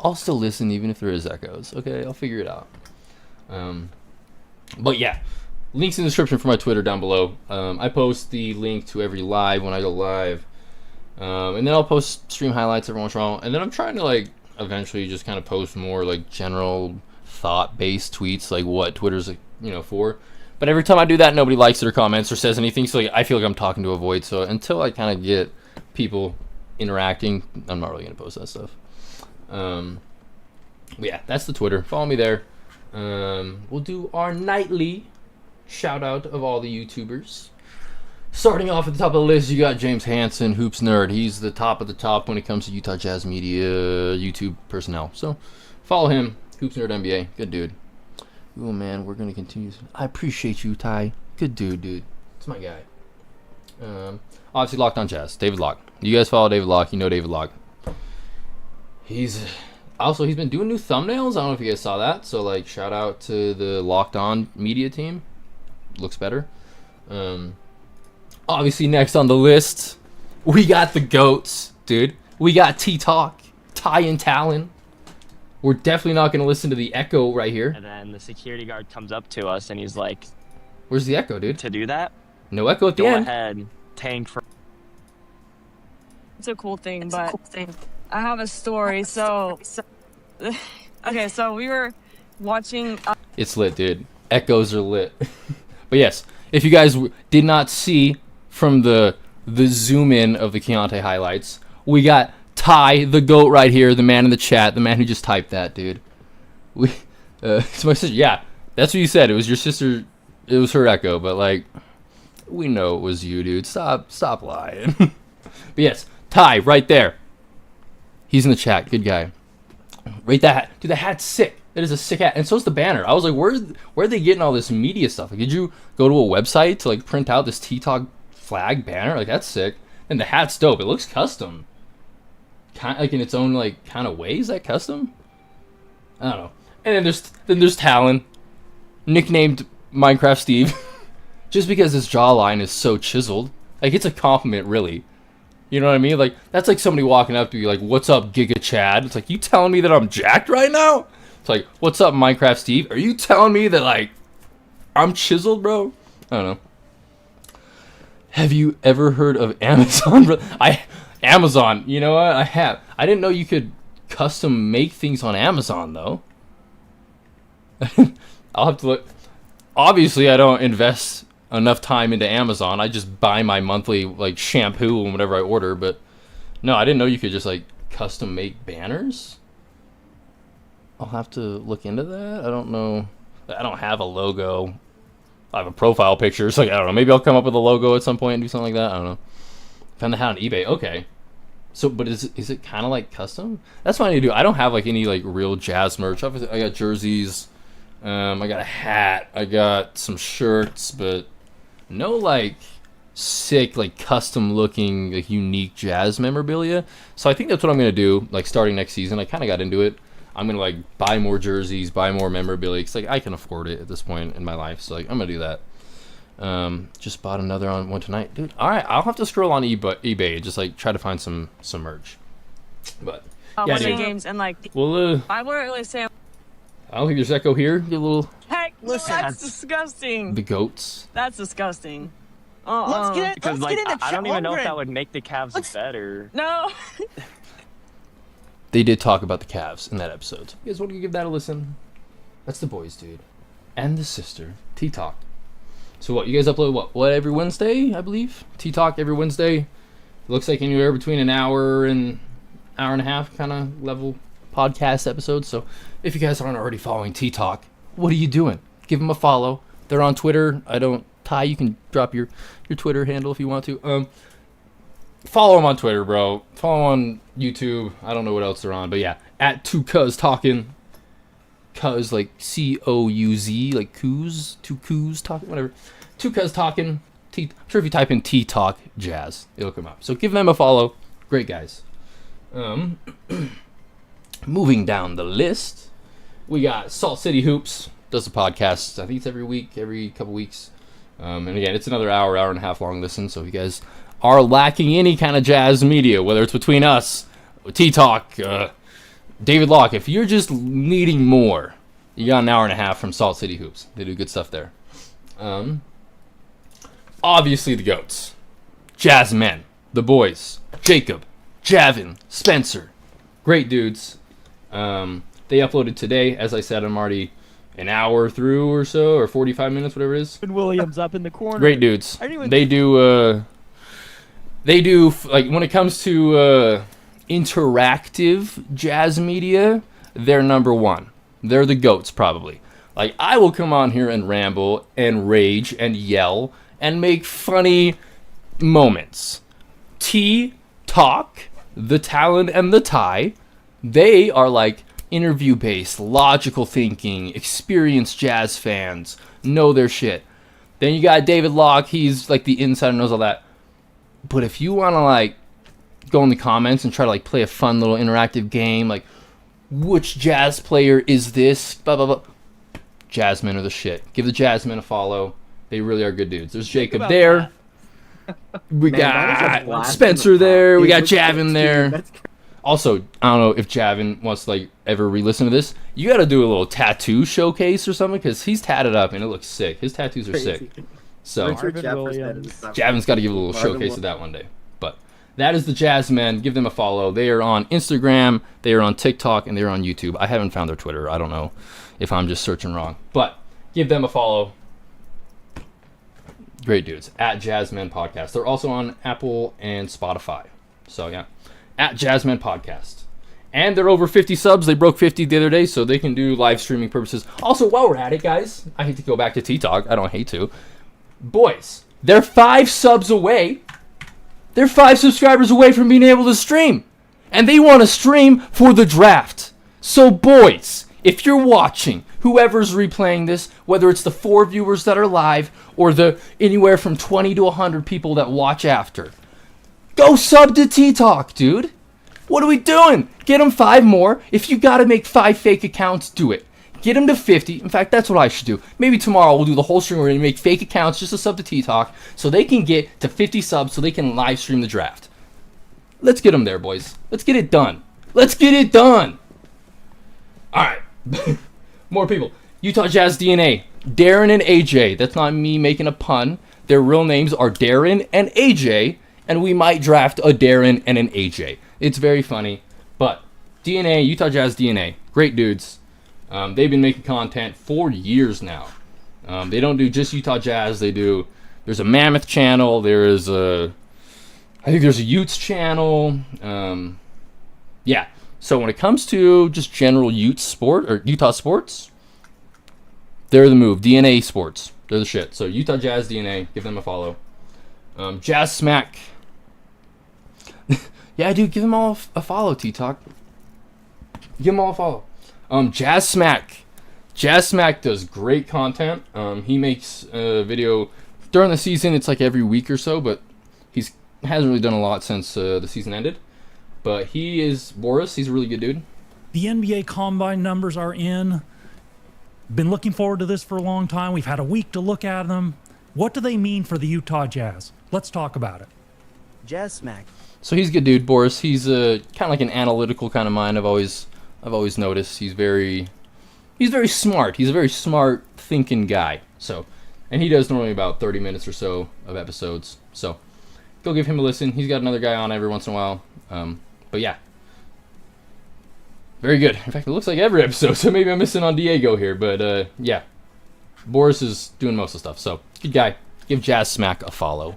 I'll still listen even if there is echoes. Okay, I'll figure it out. But yeah, links in the description for my Twitter down below. I post the link to every live when I go live. And then I'll post stream highlights every once in a while. And then I'm trying to like eventually just kind of post more like general thought-based tweets, like what Twitter's for. But every time I do that, nobody likes it or comments or says anything. So like, I feel like I'm talking to a void. So until I kind of get people interacting, I'm not really going to post that stuff. But yeah, that's the Twitter. Follow me there. We'll do our nightly shout out of all the YouTubers. Starting off at the top of the list, you got James Hansen, Hoops Nerd. He's the top of the top when it comes to Utah Jazz Media YouTube personnel. So follow him. Hoops Nerd NBA. Good dude. Oh man, we're gonna continue. I appreciate you, Ty. Good dude. It's my guy. Obviously Locked on Jazz. David Locke. You guys follow David Locke. You know David Locke. He's been doing new thumbnails. I don't know if you guys saw that. So like, shout out to the Locked On Media team. Looks better. Obviously next on the list, we got the GOATs, dude. We got T-Talk, Ty and Talon. We're definitely not going to listen to the echo right here. And then the security guard comes up to us and he's like, where's the echo, dude? To do that? No echo at the end. Go ahead, tank for... It's a cool thing, but I have a story. So, okay, so we were watching... It's lit, dude. Echoes are lit. But yes, if you guys did not see from the zoom in of the Keontae highlights, we got Ty, the GOAT right here, the man in the chat, the man who just typed that, dude. It's my sister. Yeah, that's what you said. It was your sister. It was her echo, but like, we know it was you, dude. Stop lying. But yes, Ty, right there. He's in the chat. Good guy. Rate that hat. Dude, the hat's sick. That is a sick hat. And so is the banner. I was like, where are they getting all this media stuff? Like, did you go to a website to like print out this T-Talk flag banner? Like, that's sick. And the hat's dope. It looks custom. Kind of like in its own like kind of way. Is that custom? I don't know. And then there's Talon, nicknamed Minecraft Steve, just because his jawline is so chiseled. Like, it's a compliment, really. You know what I mean? Like, that's like somebody walking up to you like, "What's up, Giga Chad?" It's like, you telling me that I'm jacked right now? It's like, "What's up, Minecraft Steve?" Are you telling me that like I'm chiseled, bro? I don't know. Have you ever heard of Amazon? Amazon, you know what? I have. I didn't know you could custom make things on Amazon, though. I'll have to look. Obviously, I don't invest enough time into Amazon. I just buy my monthly like shampoo and whatever I order. But no, I didn't know you could just like custom make banners. I'll have to look into that. I don't know. I don't have a logo. I have a profile picture. So like, I don't know. Maybe I'll come up with a logo at some point and do something like that. I don't know. Found the hat on eBay. Okay. So, but is it kind of like custom? That's what I need to do. I don't have like any like real jazz merch. I got jerseys. I got a hat. I got some shirts, but no like sick like custom looking like unique jazz memorabilia. So I think that's what I'm gonna do. Like starting next season, I kind of got into it. I'm gonna like buy more jerseys, buy more memorabilia. Cause like I can afford it at this point in my life. So like I'm gonna do that. Just bought another one tonight, dude. All right, I'll have to scroll on eBay, just like try to find some merch. But yeah, dude. Games and like Well, I wouldn't really say. I don't think there's echo here. Get a little. Heck, listen, that's disgusting. The goats. That's disgusting. Let's get it. Because Let's get into I don't even know if that would make the Cavs better. No. They did talk about the Cavs in that episode. You guys want to give that a listen? That's the boys, dude, and the sister. T-Talk. So what? You guys upload what every Wednesday, I believe. T-Talk every Wednesday. Looks like anywhere between an hour and hour and a half kind of level podcast episodes. So if you guys aren't already following T-Talk, what are you doing? Give them a follow. They're on Twitter. Ty, you can drop your Twitter handle if you want to. Follow them on Twitter, bro. Follow on YouTube. I don't know what else they're on, but yeah, at 2cuz Cuz like COUZ, like Coos, 2cuz talking, whatever. 2cuz talking. I'm sure if you type in T-Talk Jazz, it'll come up. So give them a follow. Great guys. Moving down the list, we got Salt City Hoops. Does a podcast. I think it's every couple weeks. And again, it's another hour and a half long listen. So if you guys are lacking any kind of jazz media, whether it's between us, T-Talk, David Locke, if you're just needing more, you got an hour and a half from Salt City Hoops. They do good stuff there. Obviously the GOATs. Jazz Men. The boys. Jacob. Javin. Spencer. Great dudes. They uploaded today. As I said, I'm already an hour through or so, or 45 minutes, whatever it is. And Williams up in the corner. Great dudes. They do, like, when it comes to interactive jazz media, they're number one. They're the GOATs, probably. Like, I will come on here and ramble and rage and yell and make funny moments. T-Talk, the Talon and the Ty, they are like interview-based, logical thinking, experienced jazz fans, know their shit. Then you got David Locke, he's like the insider, knows all that. But if you want to like go in the comments and try to like play a fun little interactive game, like which jazz player is this, blah blah blah, Jazzmen are the shit. Give the Jazzmen a follow. They really are good dudes. There's Jacob there. We got Spencer there. We got Javin there. Also, I don't know if Javin wants to like ever re-listen to this. You got to do a little tattoo showcase or something because he's tatted up and it looks sick. His tattoos are sick. So Javin's got to give a little showcase of that one day. But that is the Jazzmen. Give them a follow. They are on Instagram. They are on TikTok and they're on YouTube. I haven't found their Twitter. I don't know if I'm just searching wrong. But give them a follow. Great dudes. At Jazzmen Podcast. They're also on Apple and Spotify. So yeah. At Jazzmen Podcast. And they're over 50 subs. They broke 50 the other day, so they can do live streaming purposes. Also, while we're at it, guys, I hate to go back to T-Talk. I don't hate to. Boys, they're 5 subs away. They're 5 subscribers away from being able to stream. And they want to stream for the draft. So, boys, if you're watching, whoever's replaying this, whether it's the 4 viewers that are live or the anywhere from 20 to 100 people that watch after, go sub to T-Talk, dude. What are we doing? Get them 5 more. If you got to make 5 fake accounts, do it. Get them to 50. In fact, that's what I should do. Maybe tomorrow we'll do the whole stream where we make fake accounts just to sub to T-Talk so they can get to 50 subs so they can live stream the draft. Let's get them there, boys. Let's get it done. Let's get it done. All right. More people. Utah Jazz DNA. Darren and AJ. That's not me making a pun. Their real names are Darren and AJ, and we might draft a Darren and an AJ. It's very funny. But DNA, Utah Jazz DNA, great dudes. They've been making content for years now. They don't do just Utah Jazz. There's a Mammoth channel. I think there's a Utes channel. Yeah. So when it comes to just general Utes sport or Utah sports, they're the move. DNA Sports. They're the shit. So Utah Jazz DNA, give them a follow. Jazz Smack. Yeah, dude, give them all a follow, T-Talk. Give them all a follow. Jazz Smack. Jazz Smack does great content. He makes a video during the season. It's like every week or so, but he hasn't really done a lot since the season ended. But he is Boris. He's a really good dude. The NBA Combine numbers are in. Been looking forward to this for a long time. We've had a week to look at them. What do they mean for the Utah Jazz? Let's talk about it. Jazz Smack. So he's a good dude, Boris. He's kind of like an analytical kind of mind. I've always noticed he's very smart. He's a very smart thinking guy. So, and he does normally about 30 minutes or so of episodes. So, go give him a listen. He's got another guy on every once in a while. But yeah, very good. In fact, it looks like every episode. So maybe I'm missing on Diego here. But yeah, Boris is doing most of the stuff. So good guy. Give Jazz Smack a follow.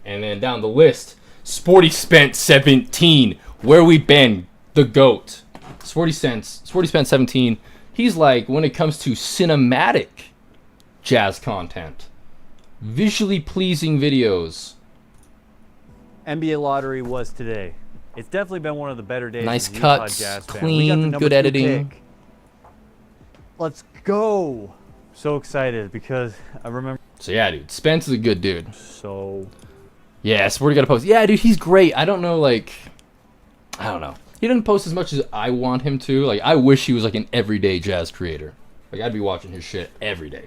And then down the list, Sporty Spent 17. Where we been? The GOAT. Sporty Spent 17. He's like, when it comes to cinematic jazz content, visually pleasing videos. NBA lottery was today. It's definitely been one of the better days. Nice as a Utah cuts, Jazz fan. clean, good editing. Pick. Let's go. So excited because I remember. So yeah, dude, Spence is a good dude. So yeah, Sporty got a post. Yeah, dude, he's great. I don't know. He doesn't post as much as I want him to. Like, I wish he was like an everyday jazz creator. Like, I'd be watching his shit every day.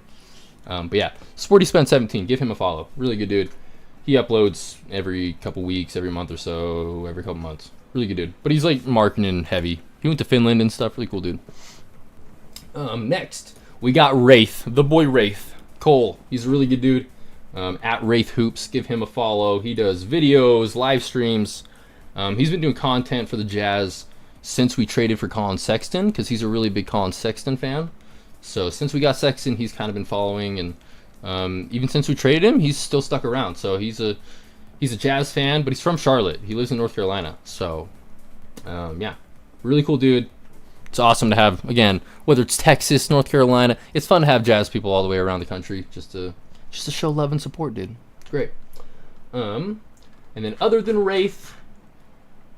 But yeah, Sporty Spent 17. Give him a follow. Really good dude. He uploads every couple weeks, every month or so, every couple months. Really good dude. But he's like marketing heavy. He went to Finland and stuff. Really cool dude. Next, we got Wraith. The boy Wraith. Cole. He's a really good dude. At Wraith Hoops. Give him a follow. He does videos, live streams. He's been doing content for the Jazz since we traded for Colin Sexton, because he's a really big Colin Sexton fan. So since we got Sexton, he's kind of been following, and even since we traded him, he's still stuck around. So he's a Jazz fan, but he's from Charlotte. He lives in North Carolina. So yeah, really cool dude. It's awesome to have, again, whether it's Texas, North Carolina, it's fun to have Jazz people all the way around the country just to show love and support, dude. It's great. And then other than Wraith,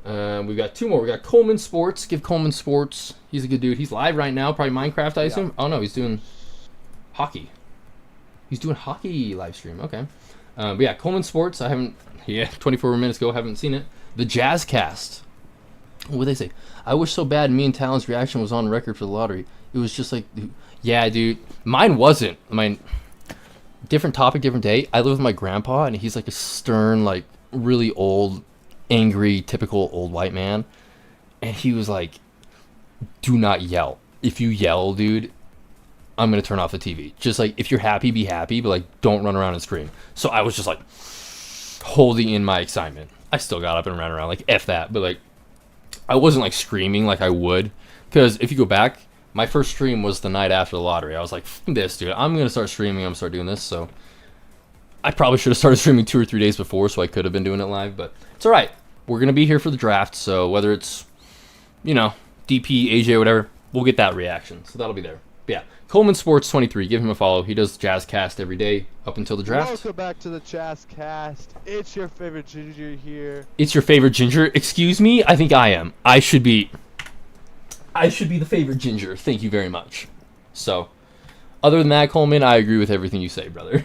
we've got two more. We got Coleman Sports. Give Coleman Sports. He's a good dude. He's live right now. Probably Minecraft, I assume. Oh no, he's doing hockey. He's doing hockey live stream. Okay. But yeah, Coleman Sports. 24 minutes ago. Haven't seen it. The Jazz Cast. What would they say? I wish so bad me and Talon's reaction was on record for the lottery. It was just like, yeah, dude. Mine wasn't. Different topic, different day. I live with my grandpa, and he's like a stern, like really old, angry, typical old white man. And he was like, do not yell. If you yell, dude, I'm going to turn off the TV. Just like, if you're happy, be happy, but like, don't run around and scream. So I was just like, holding in my excitement. I still got up and ran around, like, F that. But like, I wasn't like screaming like I would. Because if you go back, my first stream was the night after the lottery. I was like, F this, dude. I'm going to start streaming. I'm going to start doing this. So I probably should have started streaming 2 or 3 days before, so I could have been doing it live. But it's all right. We're going to be here for the draft. So whether it's, DP, AJ, whatever, we'll get that reaction. So that'll be there. But yeah, Coleman Sports 23. Give him a follow. He does Jazz Cast every day up until the draft. Welcome back to the Jazz Cast. It's your favorite ginger here. It's your favorite ginger? Excuse me? I think I am. I should be the favorite ginger. Thank you very much. So, other than that, Coleman, I agree with everything you say, brother.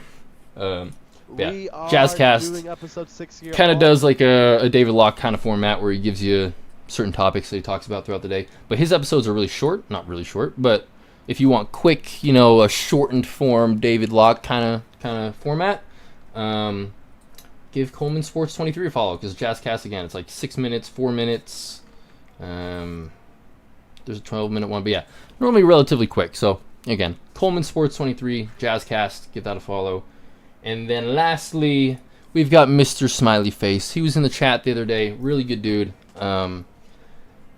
Yeah, Jazzcast kind of does like a David Locke kind of format where he gives you certain topics that he talks about throughout the day. But his episodes are really short. Not really short, but if you want quick, a shortened form David Locke kind of format, give Coleman Sports 23 a follow, because Jazzcast, again, it's like 6 minutes, 4 minutes. There's a 12-minute one, but yeah, normally relatively quick. So again, Coleman Sports 23, Jazzcast, give that a follow. And then lastly, we've got Mr. Smiley Face. He was in the chat the other day. Really good dude.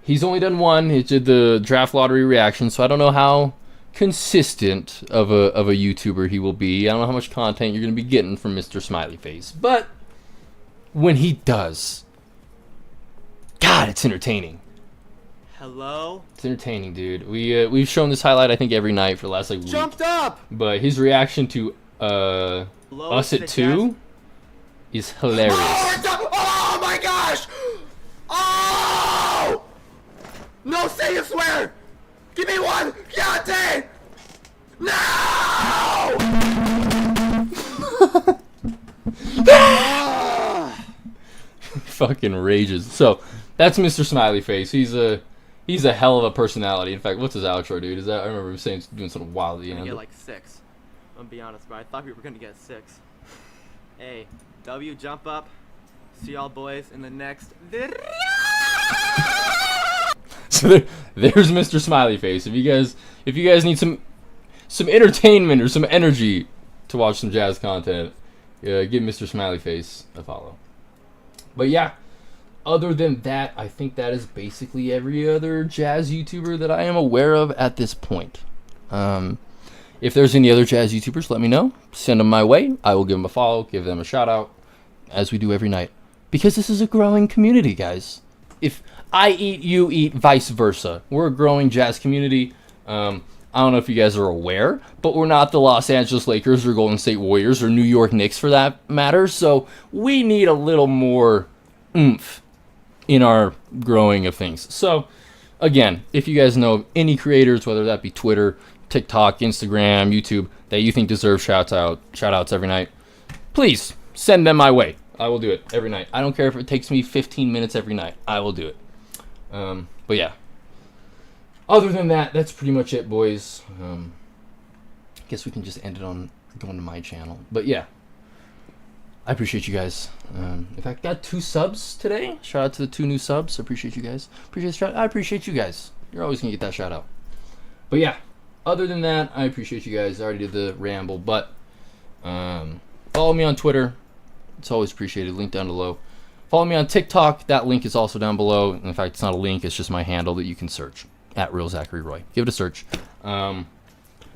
He's only done one. He did the draft lottery reaction, so I don't know how consistent of a YouTuber he will be. I don't know how much content you're going to be getting from Mr. Smiley Face. But when he does, God, it's entertaining. Hello? It's entertaining, dude. We've shown this highlight, I think, every night for the last, like, week. Jumped up! But his reaction to us at 2 is hilarious. Oh my gosh! Oh! No, say you swear! Give me one! Keontae! No! Fucking rages. So that's Mr. Smiley Face. He's a hell of a personality. In fact, what's his outro, dude? Is that, I remember him saying doing something wild at the end. Get like 6. I'm gonna be honest, bro. I thought we were gonna get 6. Hey, W, jump up. See y'all boys in the next video. So there's Mr. Smiley Face. If you guys need some entertainment or some energy to watch some jazz content, give Mr. Smiley Face a follow. But yeah, other than that, I think that is basically every other jazz YouTuber that I am aware of at this point. If there's any other jazz YouTubers, let me know. Send them my way. I will give them a follow, give them a shout out, as we do every night. Because this is a growing community, guys. If I eat, you eat, vice versa. We're a growing jazz community. I don't know if you guys are aware, but we're not the Los Angeles Lakers or Golden State Warriors or New York Knicks for that matter. So we need a little more oomph in our growing of things. So again, if you guys know of any creators, whether that be Twitter, TikTok, Instagram, YouTube, that you think deserve shout outs every night, please send them my way. I will do it every night. I don't care if it takes me 15 minutes every night. I will do it. But yeah. Other than that, that's pretty much it, boys. I guess we can just end it on going to my channel. But yeah. I appreciate you guys. In fact, got 2 subs today. Shout out to the 2 new subs. I appreciate you guys. I appreciate you guys. You're always going to get that shout out. But yeah. Other than that, I appreciate you guys. I already did the ramble. But follow me on Twitter. It's always appreciated. Link down below. Follow me on TikTok. That link is also down below. In fact, it's not a link. It's just my handle that you can search. At Real Zachary Roy. Give it a search.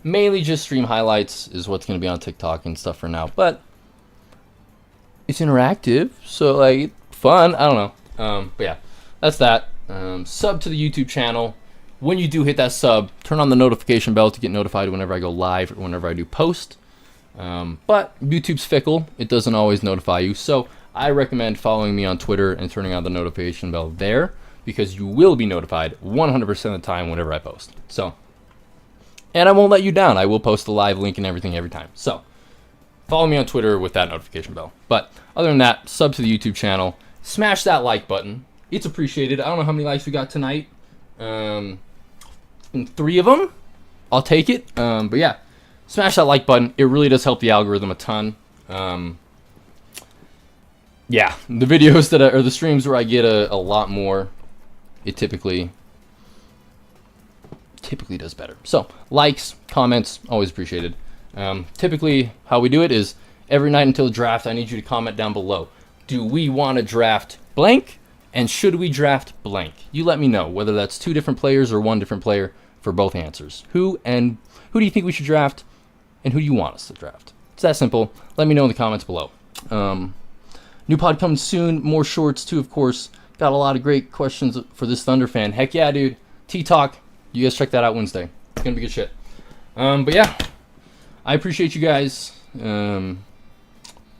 Mainly just stream highlights is what's going to be on TikTok and stuff for now. But it's interactive. So, like, fun. I don't know. But yeah, that's that. Sub to the YouTube channel. When you do hit that sub, turn on the notification bell to get notified whenever I go live or whenever I do post. But YouTube's fickle. It doesn't always notify you. So I recommend following me on Twitter and turning on the notification bell there, because you will be notified 100% of the time whenever I post. So, and I won't let you down. I will post the live link and everything every time. So follow me on Twitter with that notification bell. But other than that, sub to the YouTube channel. Smash that like button. It's appreciated. I don't know how many likes we got tonight. 3 of them. I'll take it. But yeah. Smash that like button. It really does help the algorithm a ton. Yeah, the videos that or the streams where I get a lot more, it typically does better. So likes, comments, always appreciated. Typically, how we do it is every night until the draft, I need you to comment down below. Do we want to draft blank? And should we draft blank? You let me know whether that's 2 different players or 1 different player for both answers. Who do you think we should draft? And who do you want us to draft? It's that simple. Let me know in the comments below. New pod coming soon. More shorts too, of course. Got a lot of great questions for this Thunder fan. Heck yeah, dude. T-Talk. You guys check that out Wednesday. It's going to be good shit. But yeah. I appreciate you guys. We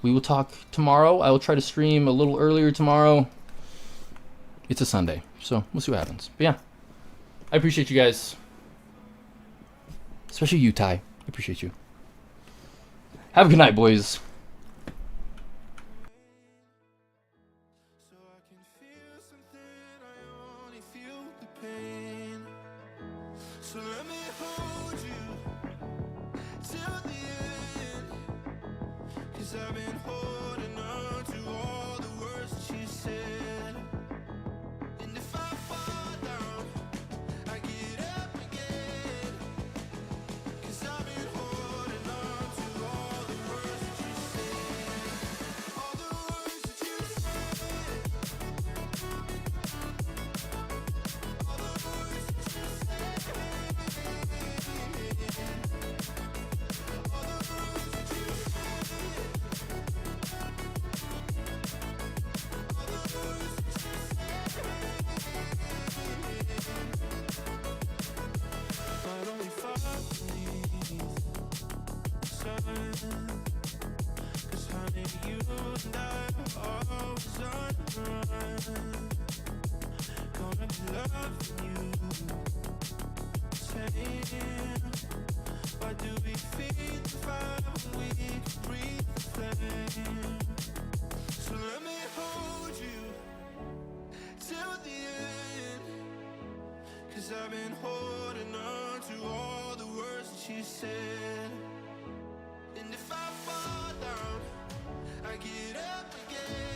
will talk tomorrow. I will try to stream a little earlier tomorrow. It's a Sunday, so we'll see what happens. But yeah. I appreciate you guys. Especially you, Ty. I appreciate you. Have a good night, boys. So let me hold you till the end, 'cause I've been holding on to all the words she said. And if I fall down, I get up again, 'cause I've been Cause honey, you and I are always on the run. Gonna be loving you. Saying, why do we feed the fire when we can breathe the flame? So let me hold you till the end. Cause I've been holding on to all the words that you said. And if I fall down, I get up again.